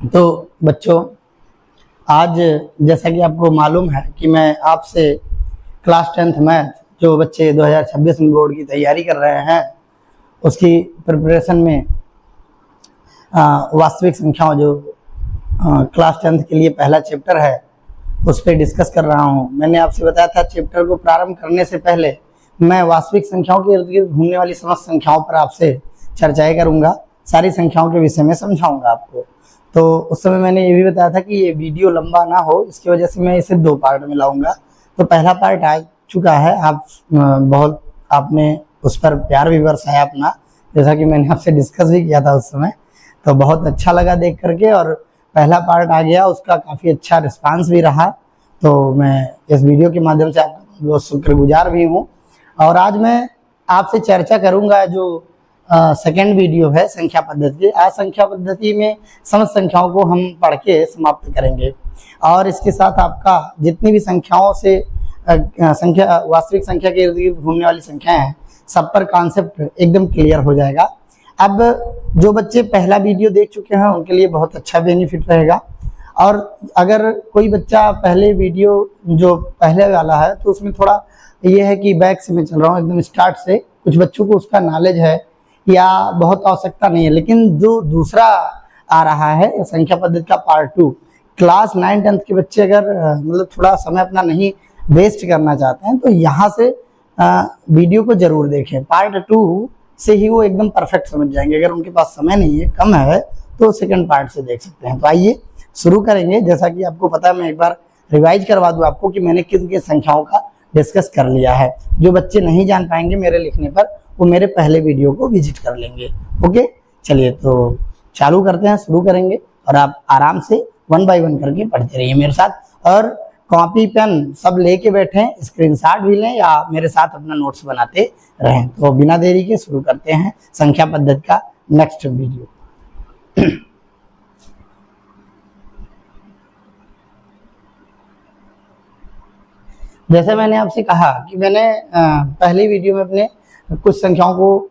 तो बच्चों, आज जैसा कि आपको मालूम है कि मैं आपसे क्लास 10th मैथ जो बच्चे 2026 में बोर्ड की तैयारी कर रहे हैं उसकी प्रिपरेशन में वास्तविक संख्याओं जो क्लास 10th के लिए पहला चैप्टर है उस पर डिस्कस कर रहा हूं। मैंने आपसे बताया था चैप्टर को प्रारंभ करने से पहले मैं वास्तविक संख्याओं के इर्द गिर्द घूमने वाली समस्त संख्याओं पर आपसे चर्चाएं करूंगा, सारी संख्याओं के विषय में समझाऊंगा आपको। तो उस समय मैंने ये भी बताया था कि ये वीडियो लंबा ना हो, इसकी वजह से मैं इसे 2 पार्ट में लाऊंगा। तो पहला पार्ट आ चुका है, आप बहुत आपने उस पर प्यार भी बरसाया अपना, जैसा कि मैंने आपसे डिस्कस भी किया था उस समय, तो बहुत अच्छा लगा देख करके। और पहला पार्ट आ गया, उसका काफ़ी अच्छा रिस्पांस भी रहा, तो मैं इस वीडियो के माध्यम से आपका बहुत शुक्रगुजार भी हूँ। और आज मैं आपसे चर्चा करूँगा जो सेकेंड वीडियो है संख्या पद्धति। आज संख्या पद्धति में समस्त संख्याओं को हम पढ़ के समाप्त करेंगे और इसके साथ आपका जितनी भी संख्याओं से संख्या वास्तविक संख्या के इर्द गिर्द घूमने वाली संख्याएं हैं सब पर कॉन्सेप्ट एकदम क्लियर हो जाएगा। अब जो बच्चे पहला वीडियो देख चुके हैं उनके लिए बहुत अच्छा बेनिफिट रहेगा, और अगर कोई बच्चा पहले वीडियो जो पहले वाला है तो उसमें थोड़ा ये है कि बैक से मैं चल रहा हूँ एकदम स्टार्ट से, कुछ बच्चों को उसका नॉलेज है या बहुत आवश्यकता नहीं है, लेकिन जो दूसरा आ रहा है संख्या पद्धति का पार्ट 2, क्लास 9-10 के बच्चे अगर मतलब थोड़ा समय अपना नहीं वेस्ट करना चाहते हैं तो यहाँ से वीडियो को जरूर देखें। पार्ट 2 से ही वो एकदम परफेक्ट समझ जाएंगे। अगर उनके पास समय नहीं है, कम है, तो सेकंड पार्ट से देख सकते हैं। तो आइए शुरू करेंगे। जैसा कि आपको पता है, मैं एक बार रिवाइज करवा दूं आपको कि मैंने किन किन संख्याओं का डिस्कस कर लिया है। जो बच्चे नहीं जान पाएंगे मेरे लिखने पर, वो मेरे पहले वीडियो को विजिट कर लेंगे। ओके, चलिए तो चालू करते हैं, शुरू करेंगे और आप आराम से 1 बाय 1 करके पढ़ते रहिए मेरे साथ। और कॉपी पेन सब लेके बैठें, स्क्रीनशॉट भी लें या मेरे साथ अपना नोट्स बनाते रहें। तो बिना देरी के शुरू करते हैं संख्या पद्धति का नेक्स्ट वीडियो। जैसे मैंने आपसे कहा कि मैंने पहली वीडियो में अपने कुछ संख्याओं को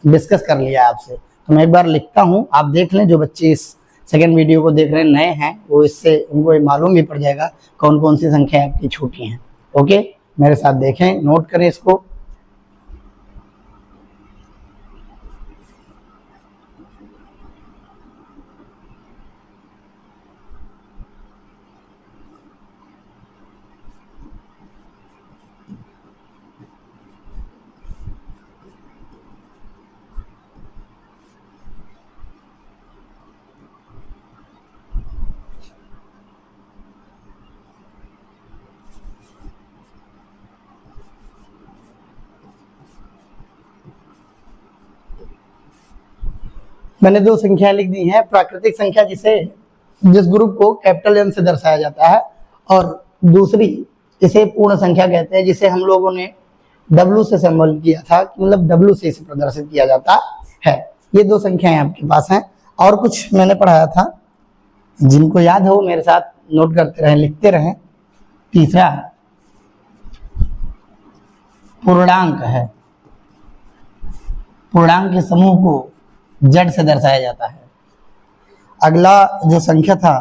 डिस्कस कर लिया आपसे, तो मैं एक बार लिखता हूं, आप देख लें। जो बच्चे इस सेकेंड वीडियो को देख रहे हैं, नए हैं, वो इससे उनको मालूम भी पड़ जाएगा कौन कौन सी संख्याएं आपकी छूटी हैं। ओके, मेरे साथ देखें, नोट करें इसको। मैंने 2 संख्याएं लिख दी हैं। प्राकृतिक संख्या जिस ग्रुप को कैपिटल एन से दर्शाया जाता है, और दूसरी इसे पूर्ण संख्या कहते हैं, जिसे हम लोगों ने W से सिंबल किया था, मतलब W से इसे प्रदर्शित किया जाता है। ये 2 संख्याएं आपके पास हैं। और कुछ मैंने पढ़ाया था, जिनको याद हो मेरे साथ नोट करते रहें, लिखते रहें। तीसरा पूर्णांक है। पूर्णांक के समूह को Z से दर्शाया जाता है। अगला जो संख्या था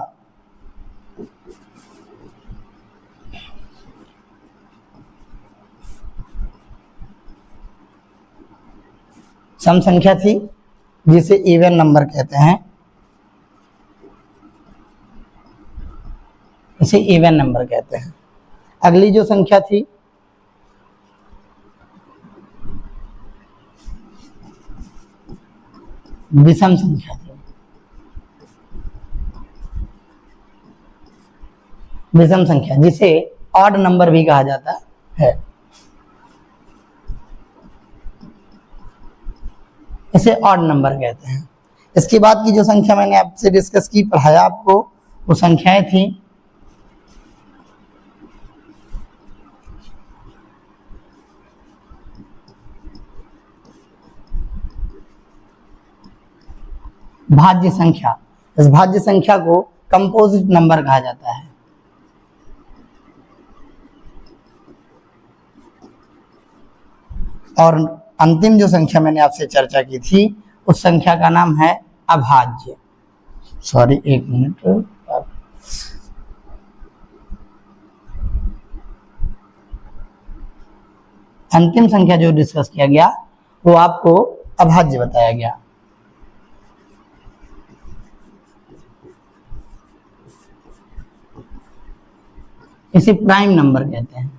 सम संख्या थी, जिसे इवन नंबर कहते हैं। इसे इवन नंबर कहते हैं। अगली जो संख्या थी विषम संख्या थी। विषम संख्या, जिसे ऑड नंबर भी कहा जाता है, इसे ऑड नंबर कहते हैं। इसके बाद की जो संख्या मैंने आपसे डिस्कस की, पढ़ाया आपको, वो संख्याएं थी भाज्य संख्या। इस भाज्य संख्या को कंपोजिट नंबर कहा जाता है। और अंतिम जो संख्या मैंने आपसे चर्चा की थी उस संख्या का नाम है अभाज्य। सॉरी, एक मिनट। अंतिम संख्या जो डिस्कस किया गया वो आपको अभाज्य बताया गया। इसे प्राइम नंबर कहते हैं।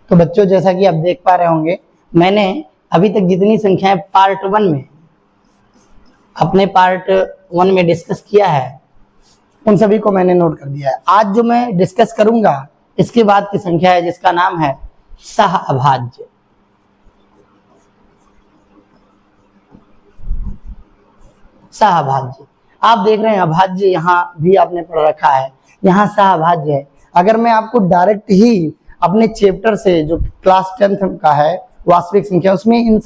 तो बच्चों, जैसा कि आप देख पा रहे होंगे, मैंने अभी तक जितनी संख्याएं पार्ट 1 में, अपने पार्ट 1 में डिस्कस किया है, उन सभी को मैंने नोट कर दिया है। आज जो मैं डिस्कस करूंगा इसके बाद की संख्या है जिसका नाम है सह अभाज्य। सह अभाज्य, आप देख रहे हैं अभाज्य यहाँ भी आपने पढ़ रखा है, यहाँ सह अभाज्य है। अगर मैं आपको डायरेक्ट ही अपने चैप्टर से जो क्लास 10th का है वास्तविक संख्या, उसमें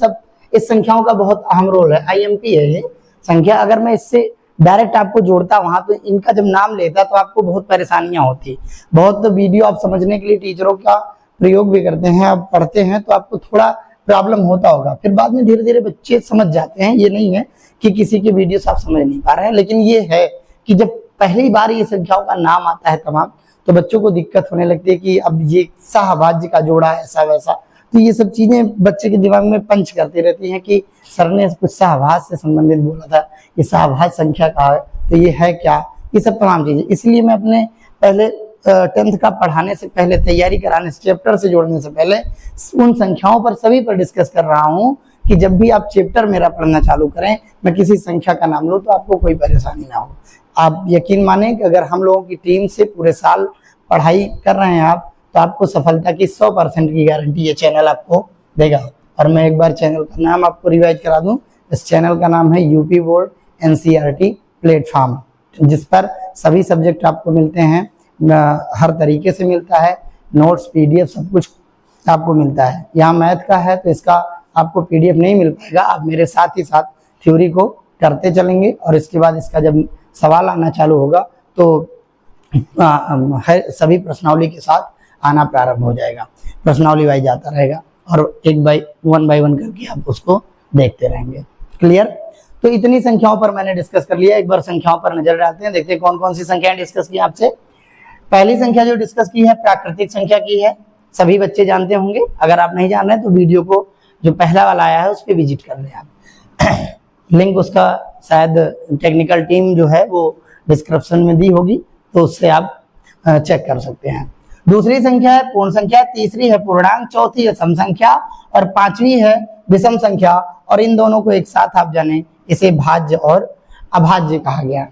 इस संख्याओं का बहुत अहम रोल है, आईएमपी है ये संख्या। अगर मैं इससे डायरेक्ट आपको जोड़ता वहां तो इनका जब नाम लेता तो आपको बहुत परेशानियां होती। बहुत वीडियो आप समझने के लिए टीचरों का प्रयोग भी करते हैं, आप पढ़ते हैं तो आपको थोड़ा प्रॉब्लम होता होगा, फिर बाद में धीरे धीरे बच्चे समझ जाते हैं। ये नहीं है कि किसी के वीडियो से आप समझ नहीं पा रहे हैं, लेकिन ये है कि जब पहली बार ये संख्याओं का नाम आता है तमाम, तो बच्चों को दिक्कत होने लगती है कि अब ये सहअभाज्य का जोड़ा ऐसा वैसा। तो ये सब चीजें बच्चे के दिमाग में पंच करती रहती हैं कि सर ने कुछ सहअभाज्य से संबंधित बोला था, ये सहअभाज्य संख्या का है तो ये है क्या, ये सब तमाम चीजें। इसलिए मैं अपने पहले 10th का पढ़ाने से पहले, तैयारी कराने से, चैप्टर से जोड़ने से पहले उन संख्याओं पर सभी पर डिस्कस कर रहा हूँ कि जब भी आप चैप्टर मेरा पढ़ना चालू करें, मैं किसी संख्या का नाम लूँ तो आपको कोई परेशानी ना हो। आप यकीन माने कि अगर हम लोगों की टीम से पूरे साल पढ़ाई कर रहे हैं आप, तो आपको सफलता की 100% की गारंटी ये चैनल आपको देगा। और मैं एक बार चैनल का नाम आपको रिवाइज करा दूं, इस चैनल का नाम है यूपी बोर्ड एनसीईआरटी प्लेटफॉर्म, जिस पर सभी सब्जेक्ट आपको मिलते हैं, हर तरीके से मिलता है, नोट्स पीडीएफ सब कुछ आपको मिलता है। यहाँ मैथ का है तो इसका आपको पीडीएफ नहीं मिल पाएगा, आप मेरे साथ ही साथ थ्योरी को करते चलेंगे और इसके बाद इसका जब सवाल आना चालू होगा तो सभी प्रश्नावली के साथ आना प्रारंभ हो जाएगा। प्रश्नावली वाइज आता रहेगा और वन बाय वन करके आप उसको देखते रहेंगे। क्लियर? तो इतनी संख्याओं पर मैंने डिस्कस कर लिया। एक बार संख्याओं पर नजर डालते हैं, देखते हैं कौन कौन सी संख्याएं डिस्कस की आपसे। पहली संख्या जो डिस्कस की है प्राकृतिक संख्या की है, सभी बच्चे जानते होंगे। अगर आप नहीं जान रहे तो वीडियो को जो पहला वाला आया है उस पर विजिट कर लें आप। लिंक उसका शायद टेक्निकल टीम जो है वो डिस्क्रिप्शन में दी होगी, तो उससे आप चेक कर सकते हैं। दूसरी संख्या है पूर्ण संख्या, तीसरी है पूर्णांक, चौथी है सम संख्या और पांचवी है विषम संख्या। और इन दोनों को एक साथ आप जाने इसे भाज्य और अभाज्य कहा गया।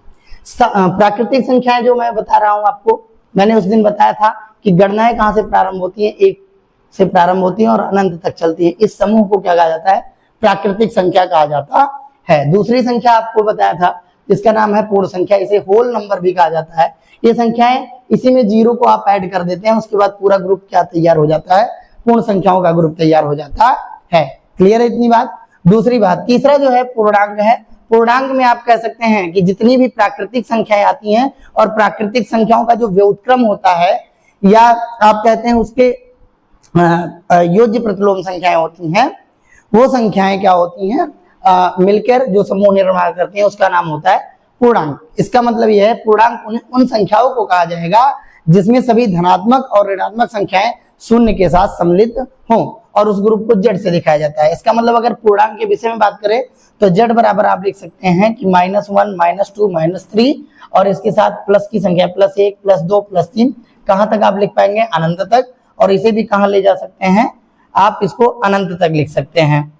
प्राकृतिक संख्याएं जो मैं बता रहा हूं आपको, मैंने उस दिन बताया था कि गणनाएं कहां से प्रारंभ होती हैं, एक से प्रारंभ होती हैं और अनंत तक चलती है। इस समूह को क्या कहा जाता है? प्राकृतिक संख्या कहा जाता है। दूसरी संख्या आपको बताया था जिसका नाम है पूर्ण संख्या, इसे होल नंबर भी कहा जाता है। ये संख्याएं, इसी में जीरो को आप ऐड कर देते हैं, उसके बाद पूरा ग्रुप क्या तैयार हो जाता है? पूर्ण संख्याओं का ग्रुप तैयार हो जाता है। क्लियर है इतनी बात? दूसरी बात, तीसरा जो है पूर्णांक है। पूर्णांक में आप कह सकते हैं कि जितनी भी प्राकृतिक संख्याएं आती हैं और प्राकृतिक संख्याओं का जो व्युत्क्रम होता है, या आप कहते हैं उसके योज्य प्रतिलोम संख्याएं होती हैं, वो संख्याएं क्या होती हैं? मिलकर जो समूह निर्माण करते हैं उसका नाम होता है पूर्णांक। इसका मतलब यह है पूर्णांक उन संख्याओं को कहा जाएगा जिसमें सभी धनात्मक और ऋणात्मक संख्याएं शून्य के साथ सम्मिलित हों और उस ग्रुप को जेड से दिखाया जाता है। इसका मतलब अगर पूर्णांक के विषय में बात करें तो जेड बराबर आप लिख सकते हैं कि -1, -2, -3 और इसके साथ प्लस की संख्या +1, +2, +3, कहां तक आप लिख पाएंगे? अनंत तक। और इसे भी कहां ले जा सकते हैं आप? इसको अनंत तक लिख सकते हैं।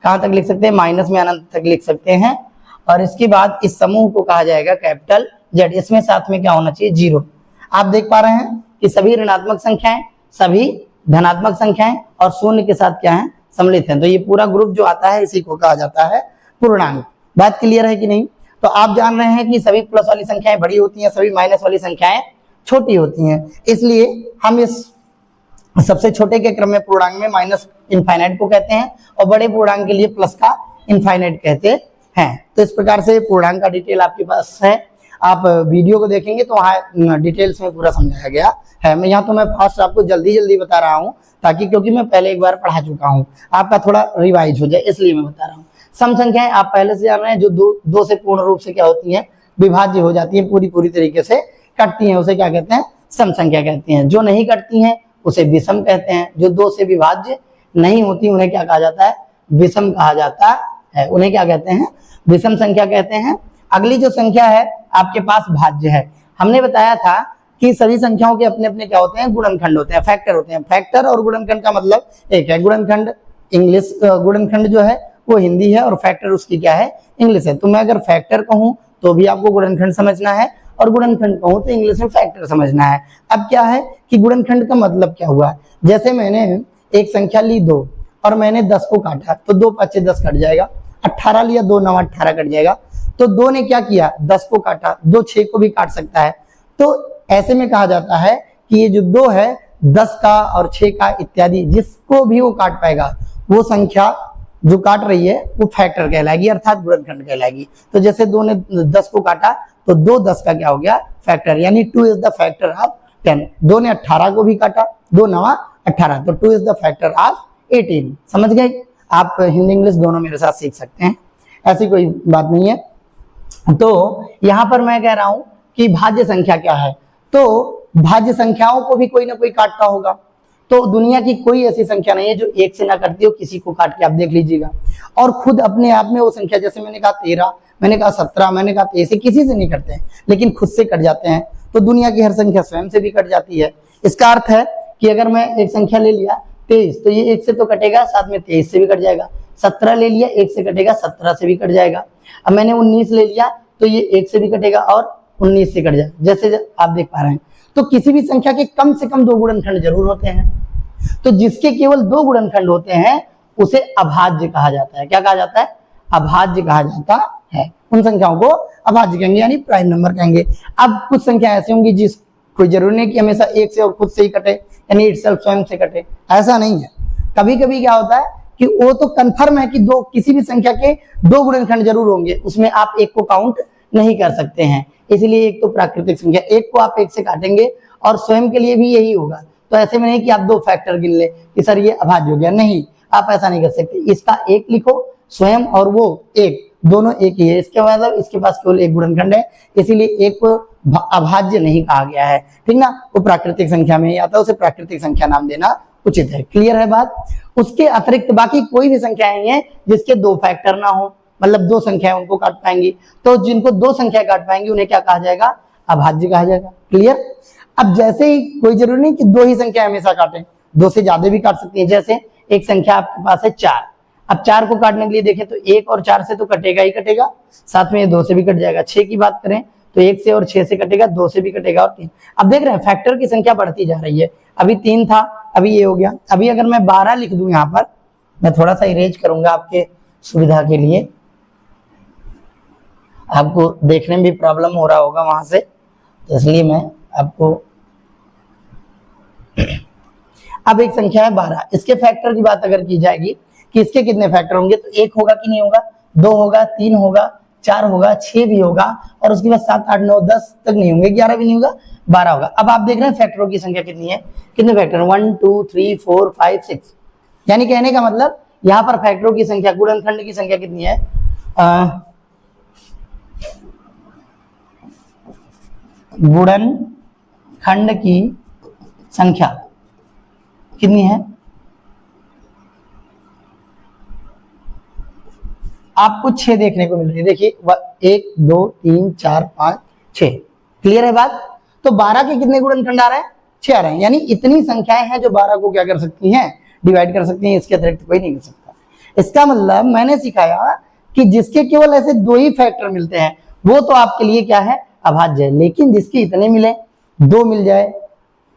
कहां तक लिख सकते हैं? माइनस में अनंत तक लिख सकते हैं। और इसके बाद इस समूह को कहा जाएगा कैपिटल जेड। इसमें साथ में क्या होना चाहिए? जीरो। आप देख पा रहे हैं कि सभी ऋणात्मक संख्याएं, सभी धनात्मक संख्याएं और शून्य के साथ क्या है? सम्मिलित हैं। तो ये पूरा ग्रुप जो आता है इसी को कहा जाता है पूर्णांक। बात क्लियर है कि नहीं? तो आप जान रहे हैं कि सभी प्लस वाली संख्याएं बड़ी होती हैं, सभी माइनस वाली संख्याएं छोटी होती हैं। इसलिए हम इस सबसे छोटे के क्रम में पूर्णांक में माइनस इनफाइनाइट को कहते हैं और बड़े पूर्णांक के लिए प्लस का इनफाइनाइट कहते हैं। तो इस प्रकार से पूर्णांक का डिटेल आपके पास है। आप वीडियो को देखेंगे तो वहाँ डिटेल्स में पूरा समझाया गया है। मैं यहाँ तो मैं फास्ट आपको जल्दी जल्दी बता रहा हूँ, ताकि क्योंकि मैं पहले एक बार पढ़ा चुका हूँ, आपका थोड़ा रिवाइज हो जाए, इसलिए मैं बता रहा हूँ। सम संख्याएं आप पहले से जान रहे हैं, जो दो से पूर्ण रूप से क्या होती हैं, विभाज्य हो जाती है, पूरी तरीके से कटती हैं, उसे क्या कहते हैं, सम संख्या कहते हैं। जो नहीं कटती हैं उसे विषम कहते हैं। जो दो से विभाज्य नहीं होती उन्हें क्या कहा जाता है, विषम कहा जाता है। उन्हें क्या कहते हैं, विषम संख्या कहते हैं। अगली जो संख्या है आपके पास भाज्य है। हमने बताया था कि सभी संख्याओं के अपने अपने क्या होते हैं, गुणनखंड होते हैं, फैक्टर होते हैं। फैक्टर और गुणनखंड का मतलब एक है। गुणनखंड इंग्लिश, गुणनखंड जो है वो हिंदी है और फैक्टर उसकी क्या है, इंग्लिश है। तो मैं अगर फैक्टर कहूं तो भी आपको गुणनखंड समझना है, और गुणनखंड कहूं तो इंग्लिश में फैक्टर समझना है। अब क्या है कि गुणनखंड का मतलब क्या हुआ, जैसे मैंने एक संख्या ली 2 और मैंने 10 को काटा, तो 2 5 10 कट जाएगा। 18 लिया, 2 9 18 कट जाएगा। तो 2 ने क्या किया, 10 को काटा, 2 6 को भी काट सकता है। तो ऐसे में कहा जाता है कि ये जो 2 है, 10 का और 6 का इत्यादि जिसको भी वो काट पाएगा, वो संख्या जो काट रही है वो फैक्टर कहलाएगी, अर्थात गुणनखंड कहलाएगी। तो जैसे 2 ने 10 को काटा तो 2 10 का क्या हो गया, फैक्टर, यानी 2 इज द फैक्टर ऑफ 10। 2 ने 18 को भी काटा, 2 9 18, तो 2 इज द फैक्टर ऑफ 18। समझ गए? आप हिंदी इंग्लिश दोनों मेरे साथ सीख सकते हैं, ऐसी कोई बात नहीं है। तो यहां पर मैं कह रहा हूं कि भाज्य संख्या क्या है, तो भाज्य संख्याओं को भी कोई ना कोई काटता होगा। तो दुनिया की कोई ऐसी संख्या नहीं है जो 1 से ना कटती हो, किसी को काट के आप देख लीजिएगा। और खुद अपने आप में वो संख्या, जैसे मैंने कहा 13, मैंने कहा 17, मैंने कहा 23, किसी से नहीं कटते हैं, लेकिन खुद से कट जाते हैं। तो दुनिया की हर संख्या स्वयं से भी कट जाती है। इसका अर्थ है कि अगर मैं एक संख्या ले लिया 23, तो ये 1 से तो कटेगा, साथ में 23 से भी कट जाएगा। 17 ले लिया, 1 से कटेगा, 17 से भी कट जाएगा। अब मैंने 19 ले लिया, तो ये 1 से भी कटेगा और 19 से कट जाएगा, जैसे आप देख पा रहे हैं। तो किसी भी संख्या के कम से कम 2 गुणनखंड जरूर होते हैं। तो जिसके केवल 2 गुणनखंड होते हैं उसे अभाज्य कहा जाता है। क्या कहा जाता है? अभाज्य कहा जाता है। उन संख्याओं को अभाज्य कहेंगे, यानी प्राइम नंबर कहेंगे। अब कुछ संख्या ऐसी होंगी जिस कोई जरूरी नहीं कि हमेशा 1 से और खुद से ही कटे, यानी इटसेल्फ स्वयं से कटे, ऐसा नहीं है। कभी कभी क्या होता है कि वो तो कंफर्म है कि किसी भी संख्या के 2 गुणनखंड जरूर होंगे, उसमें आप 1 को काउंट नहीं कर सकते हैं। इसलिए एक तो प्राकृतिक संख्या, 1 को आप 1 से काटेंगे और स्वयं के लिए भी यही होगा। तो ऐसे में नहीं कि आप 2 फैक्टर गिन ले कि सर ये अभाज्य हो गया, नहीं, आप ऐसा नहीं कर सकते। इसका 1 लिखो, स्वयं और वो 1 दोनों एक ही है। इसके मतलब इसके पास केवल 1 गुणनखंड है, इसीलिए 1 को अभाज्य नहीं कहा गया है, ठीक ना। वो प्राकृतिक संख्या में ही आता है, उसे प्राकृतिक संख्या नाम देना उचित है। क्लियर है बात? उसके अतिरिक्त बाकी कोई भी संख्याएं हैं जिसके 2 फैक्टर ना हो, मतलब 2 संख्याएं उनको काट पाएंगी, तो जिनको 2 संख्या काट पाएंगी उन्हें क्या कहा जाएगा, अभाज्य कहा जाएगा। क्लियर? अब जैसे ही कोई जरूरी नहीं कि 2 ही संख्या हमेशा काटें, 2 से ज्यादा भी काट सकती है। जैसे एक संख्या आपके पास है 4, अब 4 को काटने के लिए देखें तो 1 और 4 से तो कटेगा ही कटेगा, साथ में ये 2 से भी कट जाएगा। 6 की बात करें तो 1 से और 6 से कटेगा, 2 से भी कटेगा और 3। अब देख रहे हैं फैक्टर की संख्या बढ़ती जा रही है। अभी 3 था, अभी ये हो गया। अभी अगर मैं 12 लिख दूं, यहाँ पर मैं थोड़ा सा इरेज करूंगा आपके सुविधा के लिए, आपको देखने में भी प्रॉब्लम हो रहा होगा वहां से, तो इसलिए मैं आपको अब एक संख्या है 12, इसके फैक्टर की बात अगर की जाएगी कि इसके कितने फैक्टर होंगे, तो 1 होगा कि नहीं होगा, 2 होगा, 3 होगा, 4 होगा, 6 भी होगा, और उसके बाद 7 8 9 10 तक नहीं होंगे, 11 भी नहीं होगा, 12 होगा। अब आप देख रहे हैं फैक्टरों की संख्या कितनी है, कितने फैक्टर, 1 2 3 4 5 6, यानी कहने का मतलब यहाँ पर फैक्टरों की संख्या, गुणनखंड की संख्या कितनी है, गुणनखंड की संख्या कितनी है, आपको 6 देखने को मिल रही है। देखिए 1 2 3 4 5 6। क्लियर है बात? तो 12 के कितने गुणनखंड आ रहे हैं, 6 आ रहे हैं, यानी इतनी संख्याएं हैं जो 12 को क्या कर सकती हैं, डिवाइड कर सकती हैं। इसके अतिरिक्त कोई नहीं कर सकता। इसका मतलब मैंने सिखाया कि जिसके केवल ऐसे 2 ही फैक्टर मिलते हैं वो तो आपके लिए क्या है, अभाज्य है। लेकिन जिसके इतने मिले, 2 मिल जाए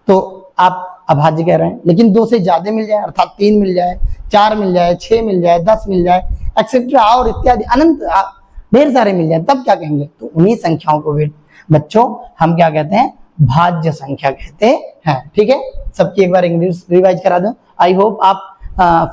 तो आप अभाज्य कह रहे हैं, लेकिन 2 से ज्यादा मिल जाए, अर्थात 3 मिल जाए, 4 मिल जाए, 6 मिल जाए, 10 मिल जाए, एक्सेट्रा और इत्यादि अनंत ढेर सारे मिल जाए, तब क्या कहेंगे, तो उन्हीं संख्याओं को बच्चों हम क्या कहते हैं, भाज्य संख्या कहते हैं। ठीक है, सबकी एक बार इंग्लिश रिवाइज करा दूं। आई होप आप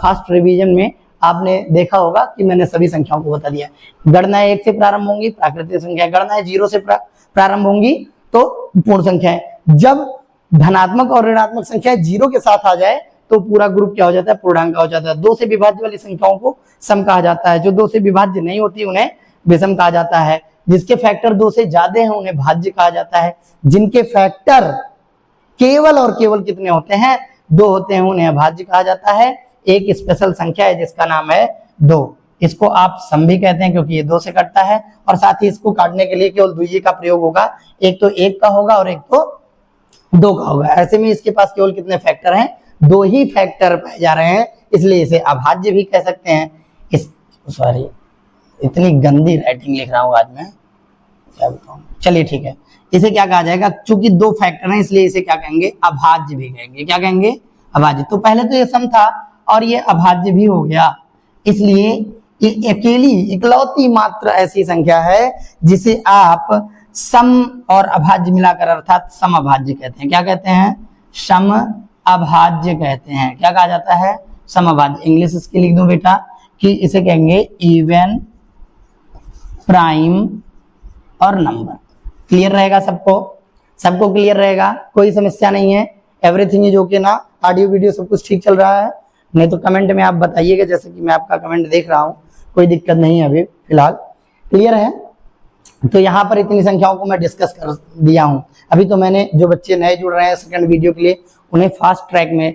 फास्ट रिवीजन में आपने देखा होगा कि मैंने सभी संख्याओं को बता दिया। गणनाएं 1 से प्रारंभ होंगी प्राकृतिक संख्या, गणनाएं 0 से प्रारंभ होंगी तो पूर्ण संख्या है। जब धनात्मक और ऋणात्मक संख्या 0 के साथ आ जाए तो पूरा ग्रुप क्या हो जाता है, पूर्णांक हो जाता है। 2 से विभाज्य वाली संख्याओं को सम कहा जाता है, जो 2 से विभाज्य नहीं होती उन्हें विषम कहा जाता है। जिसके फैक्टर 2 से ज्यादा हैं उन्हें भाज्य कहा जाता है। जिनके फैक्टर केवल और केवल कितने होते हैं, 2 होते हैं, उन्हें अभाज्य कहा जाता है। एक स्पेशल संख्या है जिसका नाम है 2। इसको आप सम भी कहते हैं क्योंकि ये 2 से कटता है, और साथ ही इसको काटने के लिए केवल द्वितीय का प्रयोग होगा। एक तो 1 का होगा और एक तो 2 का होगा। ऐसे में इसके पास केवल कितने फैक्टर हैं, 2 ही फैक्टर पाए जा रहे हैं, इसलिए इसे अभाज्य भी कह सकते हैं। सॉरी, इतनी गंदी राइटिंग लिख रहा हूं आज मैं, क्या बताऊं। चलिए ठीक है, इसे क्या कहा जाएगा, चूंकि 2 फैक्टर हैं इसलिए इसे क्या कहेंगे, अभाज्य भी कहेंगे। क्या कहेंगे, अभाज्य। तो पहले तो ये सम था और ये अभाज्य भी हो गया, इसलिए ये अकेली इकलौती मात्र ऐसी संख्या है जिसे आप सम और अभाज्य मिलाकर अर्थात सम अभाज्य कहते हैं। क्या कहते हैं, सम अभाज्य कहते हैं। क्या कहा जाता है, सम अभाज्य। इंग्लिश इसकी लिख दूं बेटा कि इसे कहेंगे इवन, प्राइम और नंबर। क्लियर रहेगा सबको, सबको क्लियर रहेगा, कोई समस्या नहीं है। एवरीथिंग इज ओके ना, ऑडियो वीडियो सब कुछ ठीक चल रहा है, नहीं तो कमेंट में आप बताइएगा, जैसे कि मैं आपका कमेंट देख रहा हूं, कोई दिक्कत नहीं है अभी फिलहाल। क्लियर है। तो यहाँ पर इतनी संख्याओं को मैं डिस्कस कर दिया हूं। अभी तो मैंने जो बच्चे नए जुड़ रहे हैं सेकंड वीडियो के लिए उन्हें फास्ट ट्रैक में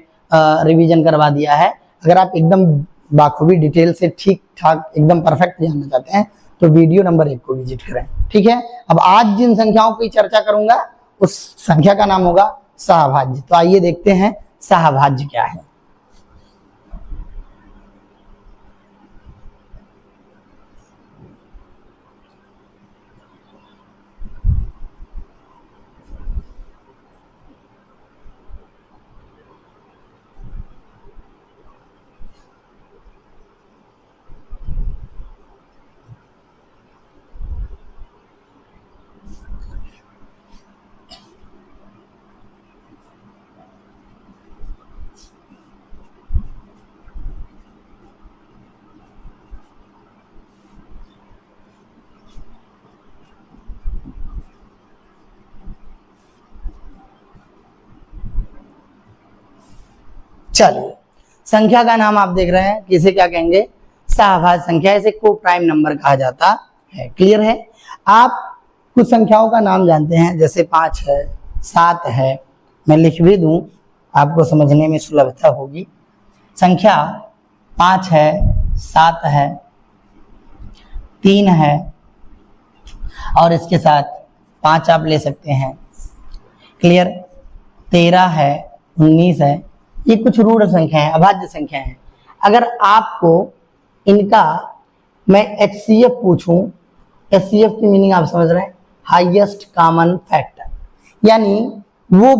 रिवीजन करवा दिया है। अगर आप एकदम बाखूबी डिटेल से ठीक ठाक एकदम परफेक्ट जानना चाहते हैं तो वीडियो नंबर 1 को विजिट करें। ठीक है। अब आज जिन संख्याओं की चर्चा करूंगा उस संख्या का नाम होगा सहभाज्य। तो आइए देखते हैं सहभाज्य क्या है। चलिए, संख्या का नाम आप देख रहे हैं, किसे क्या कहेंगे, सहभाज्य संख्या। इसे को प्राइम नंबर कहा जाता है। क्लियर है। आप कुछ संख्याओं का नाम जानते हैं, जैसे 5 है, 7 है, मैं लिख भी दूं आपको समझने में सुलभता होगी। संख्या 5 है, 7 है, 3 है और इसके साथ 5 आप ले सकते हैं। क्लियर। 13 है, 19 है, ये कुछ रूढ़ संख्या है, अभाज्य संख्या है। अगर आपको इनका मैं HCF पूछूं, HCF की मीनिंग आप समझ रहे हैं, हाईएस्ट कॉमन फैक्टर, यानी वो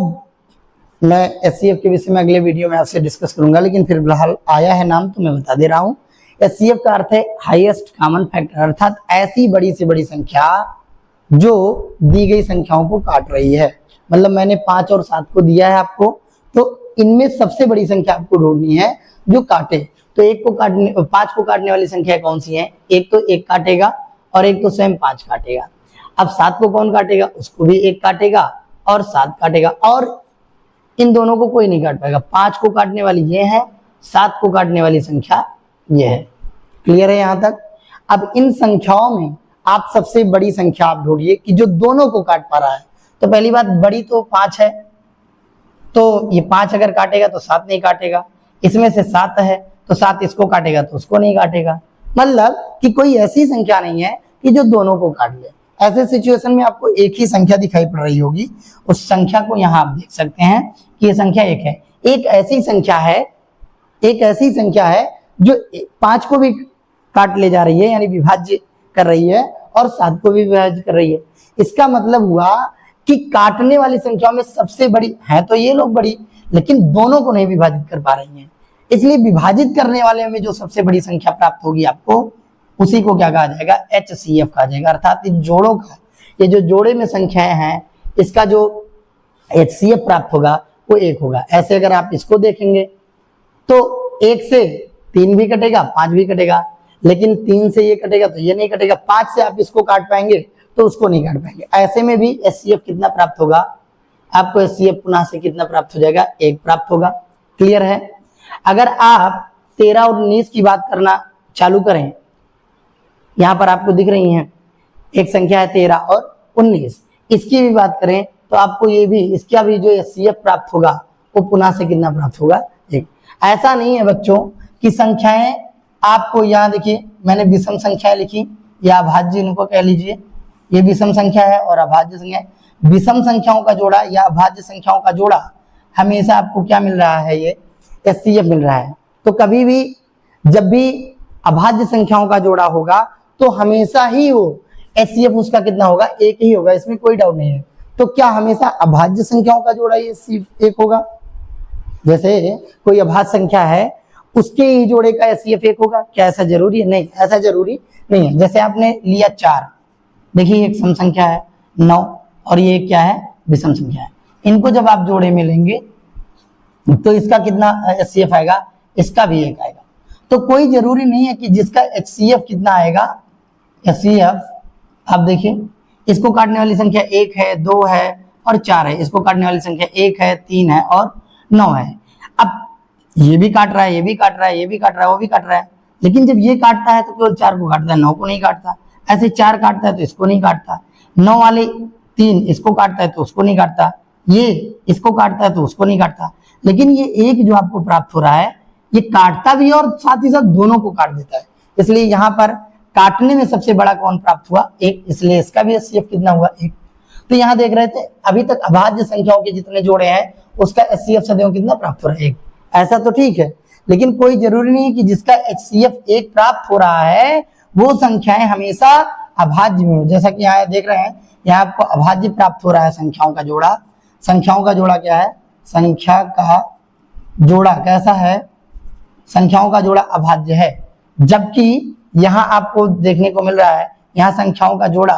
मैं HCF के विषय में अगले वीडियो में आपसे डिस्कस करूंगा, लेकिन फिर फिलहाल आया है नाम तो मैं बता दे रहा हूं। HCF का अर्थ है हाईएस्ट कॉमन फैक्टर, अर्थात ऐसी बड़ी से बड़ी संख्या जो दी गई संख्याओं को काट रही है। मतलब मैंने 5 और 7 को दिया है आपको, तो इनमें सबसे बड़ी संख्या आपको ढूंढनी है जो काटे। तो 5 को काटने वाली संख्या कौन सी है, एक तो 1 काटेगा और एक तो स्वयं 5 काटेगा। अब 7 को कौन काटेगा, उसको भी 1 काटेगा और 7 काटेगा, और इन दोनों को कोई नहीं काट पाएगा। 5 को काटने वाली ये है, 7 को काटने वाली संख्या ये है। क्लियर है यहाँ तक। अब इन संख्याओं में आप सबसे बड़ी संख्या आप ढूंढिए कि जो दोनों को काट पा रहा है। तो पहली बात, बड़ी तो 5 है, तो ये 5 अगर काटेगा तो 7 नहीं काटेगा। इसमें से 7 है तो 7 इसको काटेगा तो उसको नहीं काटेगा। मतलब कि कोई ऐसी संख्या नहीं है कि जो दोनों को काट ले। ऐसे सिचुएशन में आपको एक ही संख्या दिखाई पड़ रही होगी, उस संख्या को यहाँ आप देख सकते हैं कि ये संख्या 1 है। एक ऐसी संख्या है जो 5 को भी काट ले जा रही है, यानी विभाज्य कर रही है, और 7 को भी विभाज्य कर रही है। इसका मतलब हुआ कि काटने वाली संख्याओं में सबसे बड़ी है तो ये लोग बड़ी, लेकिन दोनों को नहीं विभाजित कर पा रही हैं। इसलिए विभाजित करने वाले में जो सबसे बड़ी संख्या प्राप्त होगी आपको, उसी को क्या कहा जाएगा, HCF कहा जाएगा। अर्थात इन जोड़ों का, ये जो जोड़े में संख्याएं हैं, इसका जो HCF प्राप्त होगा वो 1 होगा। ऐसे अगर आप इसको देखेंगे तो 1 से 3 भी कटेगा, 5 भी कटेगा, लेकिन 3 से ये कटेगा तो ये नहीं कटेगा, 5 से आप इसको काट पाएंगे तो उसको नहीं काट पाएंगे। ऐसे में भी HCF कितना प्राप्त होगा आपको? HCF पुनः से कितना प्राप्त हो जाएगा? 1 प्राप्त होगा। क्लियर है? अगर आप 13 और 19 की बात करना चालू करें, यहां पर आपको दिख रही हैं एक संख्या है 13 और 19, इसकी भी बात करें तो आपको ये भी, इसका भी जो HCF प्राप्त होगा वो पुनः से कितना प्राप्त होगा? 1। ऐसा नहीं है बच्चों कि संख्याएं आपको, यहाँ देखिए मैंने विषम संख्याएं लिखी या अभाज्य इनको कह लीजिए, ये विषम संख्या है और अभाज्य संख्या है। विषम संख्याओं का जोड़ा या अभाज्य संख्याओं का जोड़ा हमेशा आपको क्या मिल रहा है? ये HCF मिल रहा है। तो कभी भी जब भी अभाज्य संख्याओं का जोड़ा होगा तो हमेशा ही वो HCF उसका कितना होगा? 1 ही होगा, इसमें कोई डाउट नहीं है। तो क्या हमेशा अभाज्य संख्याओं का जोड़ा ये सिर्फ 1 होगा? जैसे कोई अभाज्य संख्या है उसके ही जोड़े का HCF 1 होगा, क्या ऐसा जरूरी है? नहीं, ऐसा जरूरी नहीं है। जैसे आपने लिया 4, देखिए एक सम संख्या है 9 और ये क्या है? विषम संख्या है। इनको जब आप जोड़े में लेंगे तो इसका कितना HCF आएगा? इसका भी 1 आएगा। तो कोई जरूरी नहीं है कि जिसका HCF कितना आएगा, HCF आप देखिए इसको काटने वाली संख्या 1 है, 2 है और 4 है, इसको काटने वाली संख्या 1 है, 3 है और 9 है। अब ये भी काट रहा है, ये भी काट रहा है, ये भी काट रहा है, वो भी काट रहा है, लेकिन जब ये काटता है तो केवल 4 को काटता है, 9 को नहीं काटता। ऐसे 4 काटता है तो इसको नहीं काटता, 9 वाले 3 इसको काटता है तो उसको नहीं काटता, ये इसको काटता है तो उसको नहीं काटता। लेकिन ये 1 जो आपको प्राप्त हो रहा है ये काटता भी और साथ ही साथ दोनों को काट देता है, इसलिए यहाँ पर काटने में सबसे बड़ा कौन प्राप्त हुआ? 1, इसलिए इसका भी HCF कितना हुआ? 1। तो यहाँ देख रहे थे अभी तक अभाज्य संख्याओं के जितने जोड़े हैं उसका HCF सदैव कितना प्राप्त हो रहा है? 1। ऐसा तो ठीक है, लेकिन कोई जरूरी नहीं है कि जिसका HCF 1 प्राप्त हो रहा है वो संख्याएं हमेशा अभाज्य में हो। जैसा कि यहाँ देख रहे हैं, यहाँ आपको अभाज्य प्राप्त हो रहा है संख्याओं का जोड़ा। संख्याओं का जोड़ा क्या है? संख्या का जोड़ा कैसा है? संख्याओं का जोड़ा अभाज्य है, जबकि यहाँ आपको देखने को मिल रहा है यहाँ संख्याओं का जोड़ा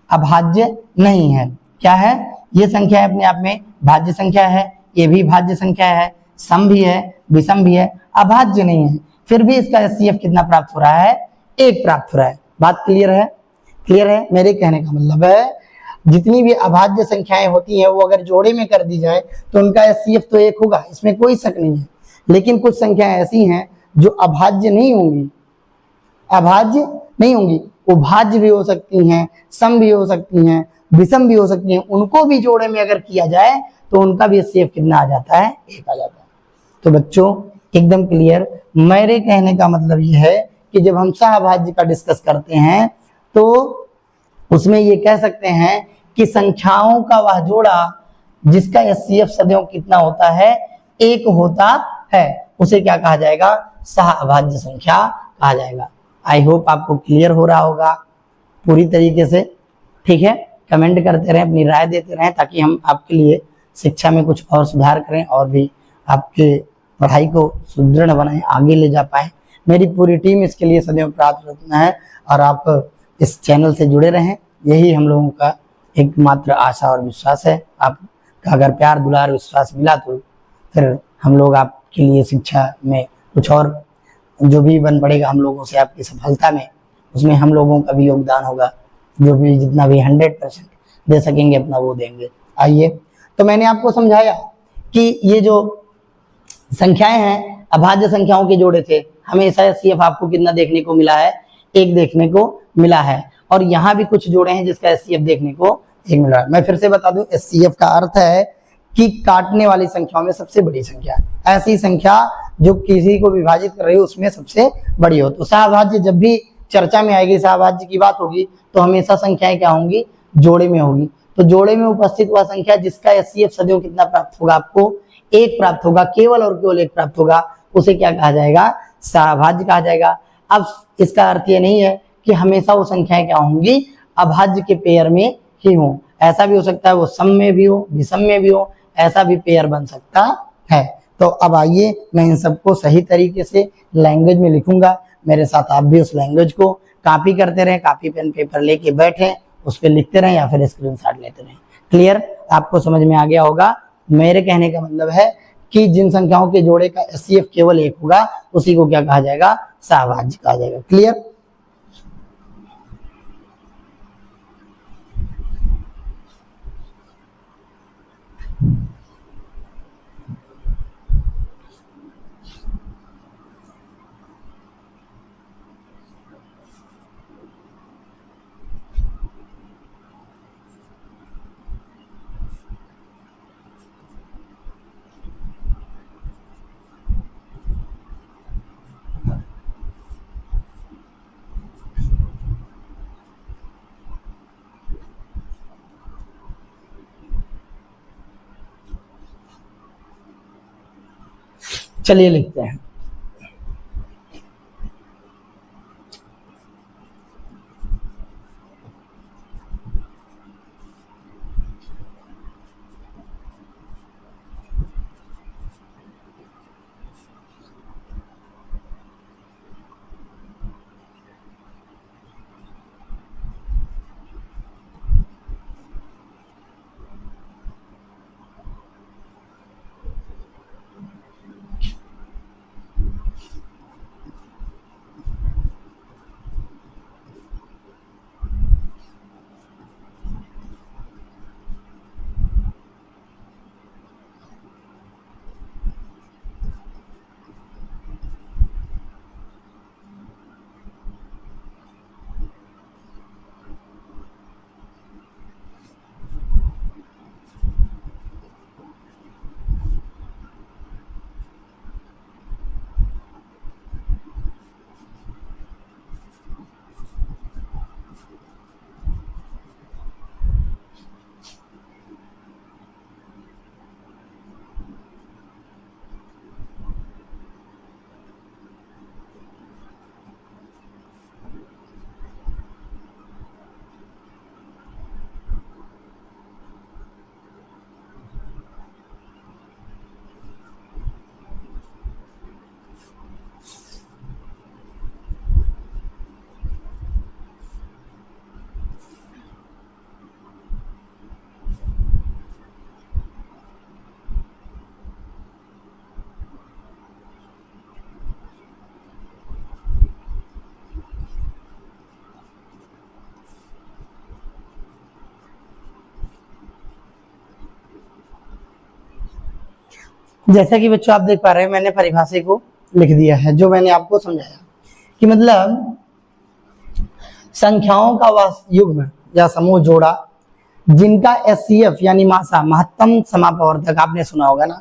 अभाज्य नहीं है। क्या है? ये संख्या अपने आप में भाज्य संख्या है, ये भी भाज्य संख्या है, सम भी है, विषम भी है, अभाज्य नहीं है, फिर भी इसका HCF कितना प्राप्त हो रहा है? 1 प्राप्त हो रहा है। बात क्लियर है? क्लियर है? मेरे कहने का मतलब है जितनी भी अभाज्य संख्याएं होती हैं वो अगर जोड़े में कर दी जाए तो उनका HCF तो 1 होगा, इसमें कोई शक नहीं है। लेकिन कुछ संख्याएं ऐसी हैं जो अभाज्य नहीं होंगी, अभाज्य नहीं होंगी, वो भाज्य भी हो सकती हैं, सम भी हो सकती हैं, विषम भी हो सकती हैं, उनको भी जोड़े में अगर किया जाए तो उनका भी HCF कितना आ जाता है? 1 आ जाता है। तो बच्चों एकदम क्लियर, मेरे कहने का मतलब यह है कि जब हम सहअभाज्य का डिस्कस करते हैं तो उसमें ये कह सकते हैं कि संख्याओं का वह जोड़ा जिसका HCF सदैव कितना होता है? 1 होता है, उसे क्या कहा जाएगा? सहअभाज्य संख्या कहा जाएगा। आई होप आपको क्लियर हो रहा होगा पूरी तरीके से। ठीक है, कमेंट करते रहें, अपनी राय देते रहें ताकि हम आपके लिए शिक्षा में कुछ और सुधार करें और भी आपके पढ़ाई को सुदृढ़ बनाएं, आगे ले जा पाए। मेरी पूरी टीम इसके लिए सदैव प्रयत्न है और आप इस चैनल से जुड़े रहें, यही हम लोगों का एकमात्र आशा और विश्वास है। आपका अगर प्यार दुलार विश्वास मिला तो फिर हम लोग आपके लिए शिक्षा में कुछ और जो भी बन पड़ेगा हम लोगों से आपकी सफलता में, उसमें हम लोगों का भी योगदान होगा। जो भी जितना भी 100% दे सकेंगे अपना वो देंगे। आइए, तो मैंने आपको समझाया कि ये जो संख्याएं हैं अभाज्य संख्याओं के जोड़े थे, हमेशा HCF आपको कितना देखने को मिला है? 1 देखने को मिला है। और यहाँ भी कुछ जोड़े हैं जिसका HCF देखने को 1 मिल रहा है। मैं फिर से बता दूं, HCF का अर्थ है कि काटने वाली संख्याओं में सबसे बड़ी संख्या, ऐसी संख्या जो किसी को विभाजित कर रही है उसमें सबसे बड़ी हो। तो सहअभाज्य जब भी चर्चा में आएगी, सहअभाज्य की बात होगी तो हमेशा संख्याएं क्या होंगी? जोड़े में होगी। तो जोड़े में उपस्थित हुआ संख्या जिसका HCF सदैव कितना प्राप्त होगा? आपको 1 प्राप्त होगा, केवल और केवल 1 प्राप्त होगा, उसे क्या कहा जाएगा? सहअभाज्य कहा जाएगा। अब इसका अर्थ ये नहीं है कि हमेशा वो संख्याएं क्या होंगी? अभाज्य के पेयर में ही हो। ऐसा भी हो सकता है वो सम में भी हो, विषम में भी हो, ऐसा भी पेयर बन सकता है। तो अब आइए, मैं इन सबको सही तरीके से लैंग्वेज में लिखूंगा, मेरे साथ आप भी उस लैंग्वेज को कॉपी करते रहें, कॉपी पेन पेपर लेके बैठें, उस पर लिखते रहें या फिर स्क्रीनशॉट लेते रहें। क्लियर? आपको समझ में आ गया होगा। मेरे कहने का मतलब है कि जिन संख्याओं के जोड़े का एचसीएफ केवल एक होगा उसी को क्या कहा जाएगा, सहभाज्य कहा जाएगा। क्लियर। चलिए लिखते हैं। जैसा कि बच्चों आप देख पा रहे हैं मैंने परिभाषा को लिख दिया है, जो मैंने आपको समझाया कि मतलब संख्याओं का वह युग्म या समूह जोड़ा जिनका एचसीएफ यानी मासा महत्तम समापवर्तक आपने सुना होगा ना,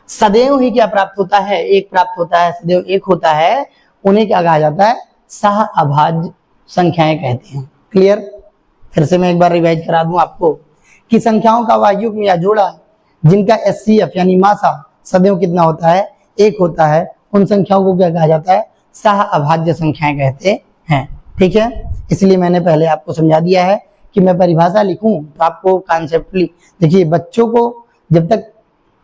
सदैव ही क्या प्राप्त होता है, एक प्राप्त होता है, सदैव एक होता है, उन्हें क्या कहा जाता है, सह अभाज्य संख्याएं कहते हैं। क्लियर। फिर से मैं एक बार रिवाइज करा दूं आपको कि संख्याओं का वह युग्म या जोड़ा जिनका एचसीएफ यानी मासा सदैव कितना होता है, एक होता है, उन संख्याओं को क्या कहा जाता है, सह अभाज्य संख्याएं कहते हैं। ठीक है, इसलिए मैंने पहले आपको समझा दिया है कि मैं परिभाषा लिखूं तो आपको कॉन्सेप्टली देखिए, बच्चों को जब तक